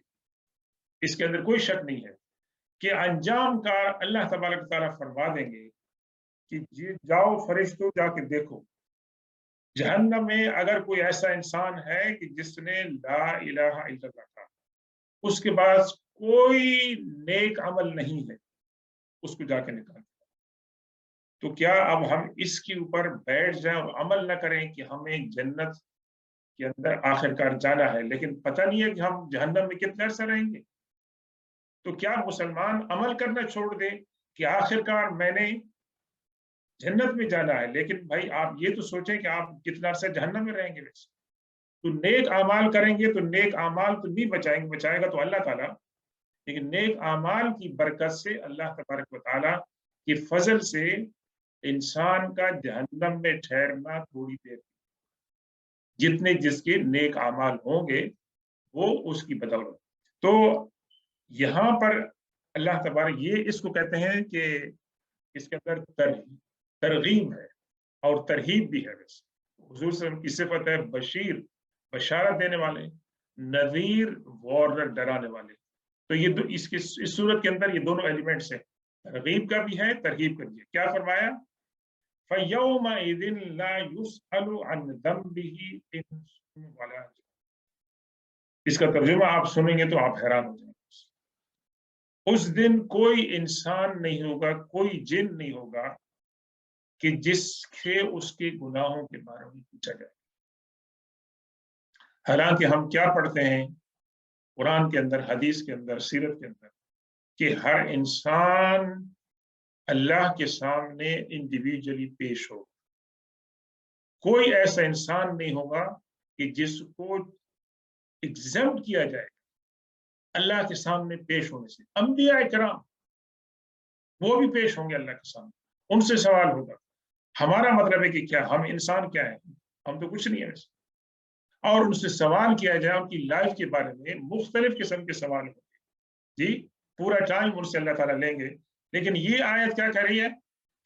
इसके अंदर कोई शक नहीं है कि अंजाम का अल्लाह तबारक व तआला फरमा देंगे कि जी जाओ फरिश्तों जाके देखो जहन्नम में अगर कोई ऐसा इंसान है कि जिसने ला इलाहा इल्लल्लाह कहा, उसके पास कोई नेक अमल नहीं है, उसको जाके निकाल। तो क्या अब हम इसके ऊपर बैठ जाएं और अमल न करें कि हमें जन्नत के अंदर आखिरकार जाना है, लेकिन पता नहीं है कि हम जहन्नम में कितने अरसा रहेंगे। तो क्या मुसलमान अमल करना छोड़ दे कि आखिरकार मैंने जन्नत में जाना है, लेकिन भाई आप ये तो सोचें कि आप कितना अरसा जहन्नम में रहेंगे। वैसे तो नेक आमाल करेंगे तो नेक आमाल तो नहीं बचाएंगे, बचाएगा तो अल्लाह ताला, लेकिन नेक आमाल की बरकत से अल्लाह तबारक व तआला के फजल से इंसान का जहन्नम में ठहरना थोड़ी देर, जितने जिसके नेक आमाल होंगे वो उसकी बदौलत। तो यहाँ पर अल्लाह तबारक ये इसको कहते हैं कि इसके अंदर तरगीब है और तरहीब भी है। वैसे हुजूर सल्लल्लाहु अलैहि वसल्लम की सिफत है बशीर, बशारत देने वाले, नज़ीर वार्नर डराने वाले। तो ये इस सूरत के अंदर ये दोनों एलिमेंट्स हैं, तरगीब का भी है, तरगीब का भी है। क्या फरमाया? फयौमइज़िन ला युसअलु अन ज़ंबिही इंसुन वला जान। इसका तर्जुमा आप सुनेंगे तो आप हैरान हो जाएंगे। उस दिन कोई इंसान नहीं होगा, कोई जिन नहीं होगा कि जिससे उसके गुनाहों के बारे में पूछा जाए। हालांकि हम क्या पढ़ते हैं कुरान के अंदर, हदीस के अंदर, सीरत के अंदर, कि हर इंसान अल्लाह के सामने इंडिविजुअली पेश हो। कोई ऐसा इंसान नहीं होगा कि जिसको एग्जम्प्ट किया जाए अल्लाह के सामने पेश होने से। अंबिया इकराम वो भी पेश होंगे अल्लाह के सामने, उनसे सवाल होगा। हमारा मतलब है कि क्या हम इंसान क्या है? हम तो कुछ नहीं है वैसे। और उनसे सवाल किया जाए उनकी लाइफ के बारे में, मुख्तलिफ किस्म के सवाल होंगे जी, पूरा टाइम उनसे अल्लाह ताला लेंगे। लेकिन ये आयत क्या कह रही है?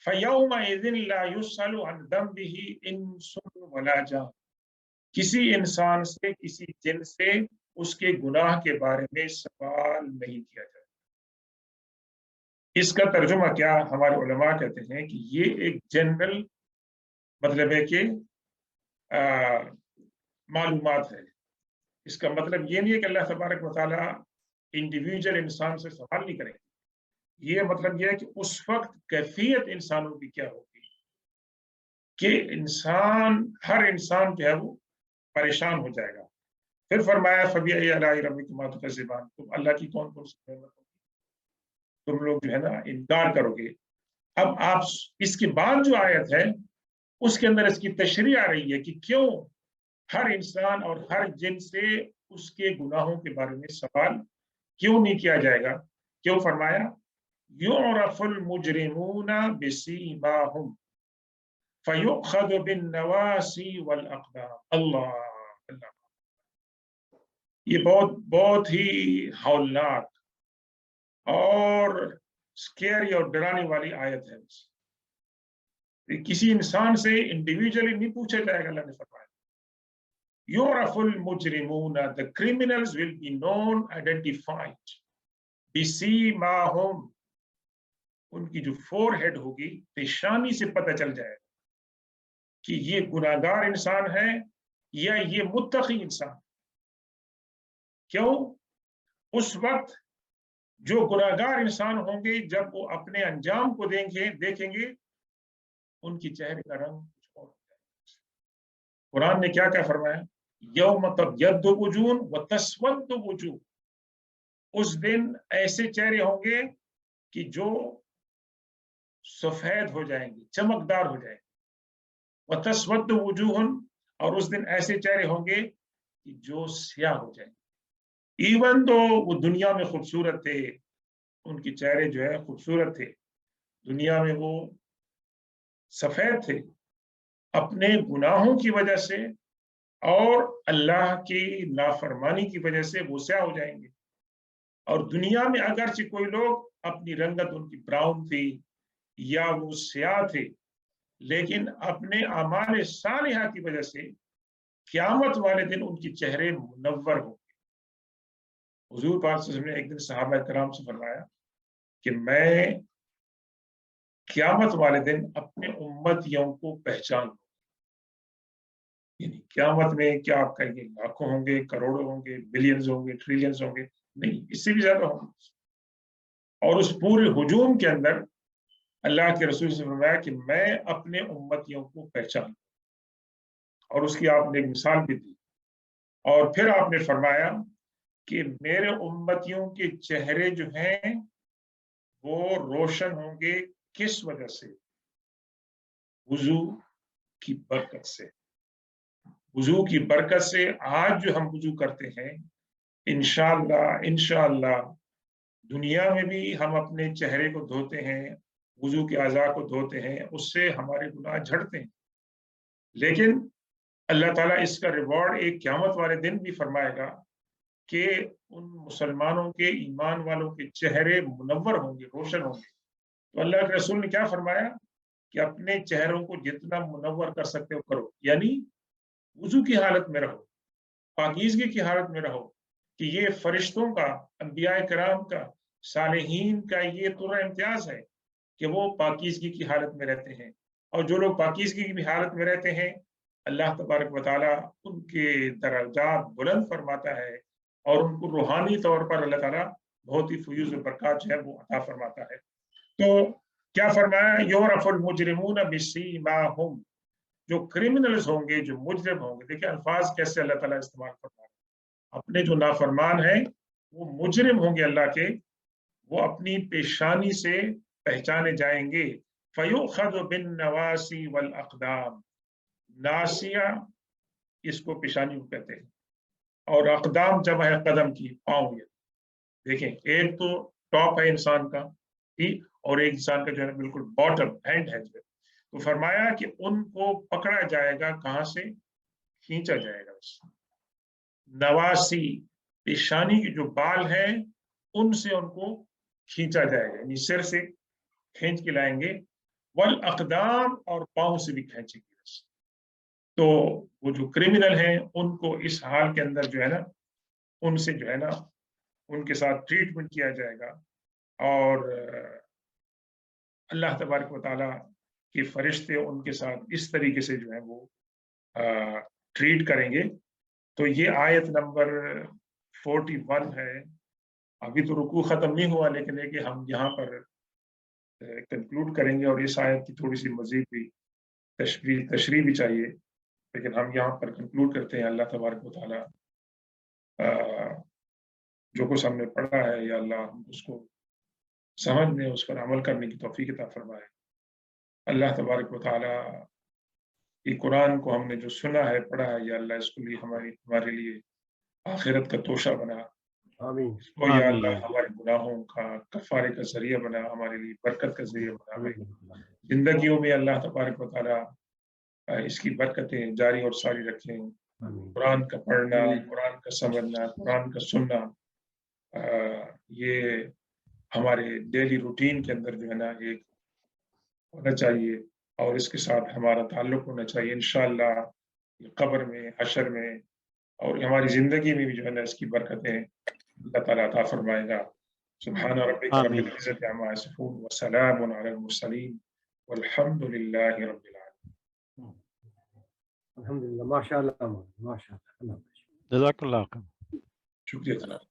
फयौमइज़िन ला युसअलु अन ज़ंबिही इंसुन वला जान। किसी इंसान से, किसी जिन से उसके गुनाह के बारे में सवाल नहीं किया जाए। इसका तर्जुमा क्या हमारे उलमा कहते हैं कि ये एक जनरल मतलब है कि मालूमात है। इसका मतलब ये नहीं है कि अल्लाह तबारक व तआला इंडिविजुअल इंसान से सवाल नहीं करेंगे। ये मतलब ये है कि उस वक्त कैफियत इंसानों की क्या होगी कि हर इंसान जो है वो परेशान हो जाएगा। फिर फरमाया फबिअय्यि आलाइ रब्बिकुमा तुकज़्ज़िबान, तुम अल्लाह की कौन कौन सी नेमत होगी तुम लोग जो है ना इनकार करोगे। अब आप इसके बाद जो आयत है उसके अंदर इसकी तशरीह आ रही है कि क्यों हर इंसान और हर जिन से उसके गुनाहों के बारे में सवाल क्यों नहीं किया जाएगा। क्यों फरमाया? युअरफुल मुजरिमूना बिसीमाहुम फयुअखज़ु बिन्नवासी वल अक़दाम। अल्लाह अल्लाह, ये बहुत बहुत ही हौलनाक और स्केरी और डराने वाली आयत है। किसी इंसान से इंडिविजुअली नहीं पूछा जाएगा। अल्लाह ने फरमाया युअरफुल मुजरिमूना, the criminals will be known, identified, बिसीमाहुम, उनकी जो फोरहेड होगी, पेशानी से पता चल जाएगा कि ये गुनाहगार इंसान है या ये मुत्तकी इंसान। क्यों? उस वक्त जो गुनाहगार इंसान होंगे जब वो अपने अंजाम को देखेंगे उनकी चेहरे का रंग कुछ और हो जाएगा। कुरान ने क्या क्या फरमाया? यौम तब्यद्दु वुजूह व तस्वद्दु वुजूह। उस दिन ऐसे चेहरे होंगे कि जो सफेद हो जाएंगे, चमकदार हो जाएंगे। व तस्वद्दु वुजूह, और उस दिन ऐसे चेहरे होंगे कि जो स्याह हो जाएंगे। इवन तो वो दुनिया में खूबसूरत थे, उनके चेहरे जो है खूबसूरत थे, दुनिया में वो सफेद थे, अपने गुनाहों की वजह से और अल्लाह की नाफरमानी की वजह से वो स्याह हो जाएंगे। और दुनिया में अगरचे कोई लोग अपनी रंगत उनकी ब्राउन थी या वो स्याह थे, लेकिन अपने अमाल सालिहा की वजह से क़यामत वाले दिन उनके चेहरे मुनव्वर होंगे। हुजूर पाक सल्लल्लाहु अलैहि वसल्लम ने एक दिन सहाबा कराम से फरमाया कि मैं क़यामत वाले दिन अपने उम्मतियों को पहचान लूं। यानी क़यामत में क्या आप कहेंगे लाखों होंगे, करोड़ों होंगे, बिलियंस होंगे, ट्रिलियंस होंगे? नहीं, इससे भी ज्यादा होंगे। और उस पूरे हुजूम के अंदर अल्लाह के रसूल से फरमाया कि मैं अपने उम्मतियों को पहचान, और उसकी आपने एक मिसाल भी दी। और फिर आपने फरमाया कि मेरे उम्मतियों के चेहरे जो हैं वो रोशन होंगे, किस वजह से? वुजू की बरकत से। वुजू की बरकत से आज जो हम वुजू करते हैं, इंशाअल्लाह इंशाअल्लाह दुनिया में भी हम अपने चेहरे को धोते हैं, वुजू के अज़ा को धोते हैं, उससे हमारे गुनाह झड़ते हैं। लेकिन अल्लाह ताला इसका रिवॉर्ड एक क़यामत वाले दिन भी फरमाएगा कि उन मुसलमानों के, ईमान वालों के चेहरे मुनव्वर होंगे, रोशन होंगे। तो अल्लाह के रसूल ने क्या फरमाया कि अपने चेहरों को जितना मुनव्वर कर सकते हो करो, यानी वुजू की हालत में रहो। पाकीज़गी की हालत में रहो, कि ये फरिश्तों का, अंबिया कराम का, सालिहीन का ये पूरा इम्तियाज है कि वो पाकीज़गी की हालत में रहते हैं। और जो लोग पाकीज़गी की हालत में रहते हैं, अल्लाह तबारक व तआला उनके दर्जात बुलंद फरमाता है और उनको रूहानी तौर पर अल्लाह ताला बहुत ही फयूज़ बरक़ात जो है वो अता फरमाता है। तो क्या फरमाया, युरफ़ुल मुजरिमून बिसीमाहुम, जो क्रिमिनल्स होंगे, जो मुजरिम होंगे, देखिए अल्फाज कैसे अल्लाह ताला इस्तेमाल फरमा रहे हैं। अपने जो नाफरमान हैं, वो मुजरिम होंगे अल्लाह के, वो अपनी पेशानी से पहचाने जाएंगे। फ़युख़ज़ु बिन्नवासी वल अक़दाम, नासिया इसको पेशानी को कहते हैं, और अक़दाम जमा है कदम की, पाँव। ये देखें, एक तो टॉप है इंसान का, ठीक, और एक इंसान का जो है बिल्कुल बॉटम एंड है जो है। तो फरमाया कि उनको पकड़ा जाएगा, कहाँ से? खींचा जाएगा उससे। नवासी, पेशानी के जो बाल हैं उनसे उनको खींचा जाएगा, यानी सिर से खींच के लाएंगे। वल अक़दाम, और पाँव से भी खींचेंगे। तो वो जो क्रिमिनल हैं उनको इस हाल के अंदर जो है ना, उनसे जो है ना, उनके साथ ट्रीटमेंट किया जाएगा। और अल्लाह तबारक व तआला के फरिश्ते उनके साथ इस तरीके से जो है वो ट्रीट करेंगे। तो ये आयत नंबर 41 है। अभी तो रुकू ख़त्म नहीं हुआ, लेकिन है कि हम यहाँ पर कंक्लूड करेंगे और इस आयत की थोड़ी सी मज़ीद भी तशरीह भी चाहिए, लेकिन हम यहाँ पर कंक्लूड करते हैं। अल्लाह तबारक व तआला जो कुछ हमने पढ़ा है, या अल्लाह हम उसको समझने, उस पर अमल करने की तौफीक अता फरमाए। अल्लाह तबारक व तआला ये कुरान को हमने जो सुना है, पढ़ा है, या अल्लाह इसको लिए हमारे लिए आखिरत का तोशा बना। आमीन। इसको या अल्लाह हमारे गुनाहों का कफ़ारे का ज़रिया बना, हमारे लिए बरकत का ज़रिया बना। ज़िंदगियों में अल्लाह तबारक व तआला इसकी बरकतें जारी और सारी रखें। कुरान का पढ़ना, कुरान का समझना, कुरान का सुनना, ये हमारे डेली रूटीन के अंदर जो है ना एक होना चाहिए, और इसके साथ हमारा ताल्लुक होना चाहिए। इंशाअल्लाह कब्र में, हशर में, और हमारी ज़िंदगी में भी जो है ना इसकी बरकतें अल्लाह ताला अता फरमाएगा। सुब्हान रब्बिका रब्बिल इज़्ज़ति अम्मा यसिफून व सलामुन अलल मुरसलीन वल्हम्दुलिल्लाहि रब्बिल आलमीन। अल्हम्दुलिल्लाह, माशाअल्लाह, माशाअल्लाह। जज़ाकल्लाह। शुक्रिया जनाब।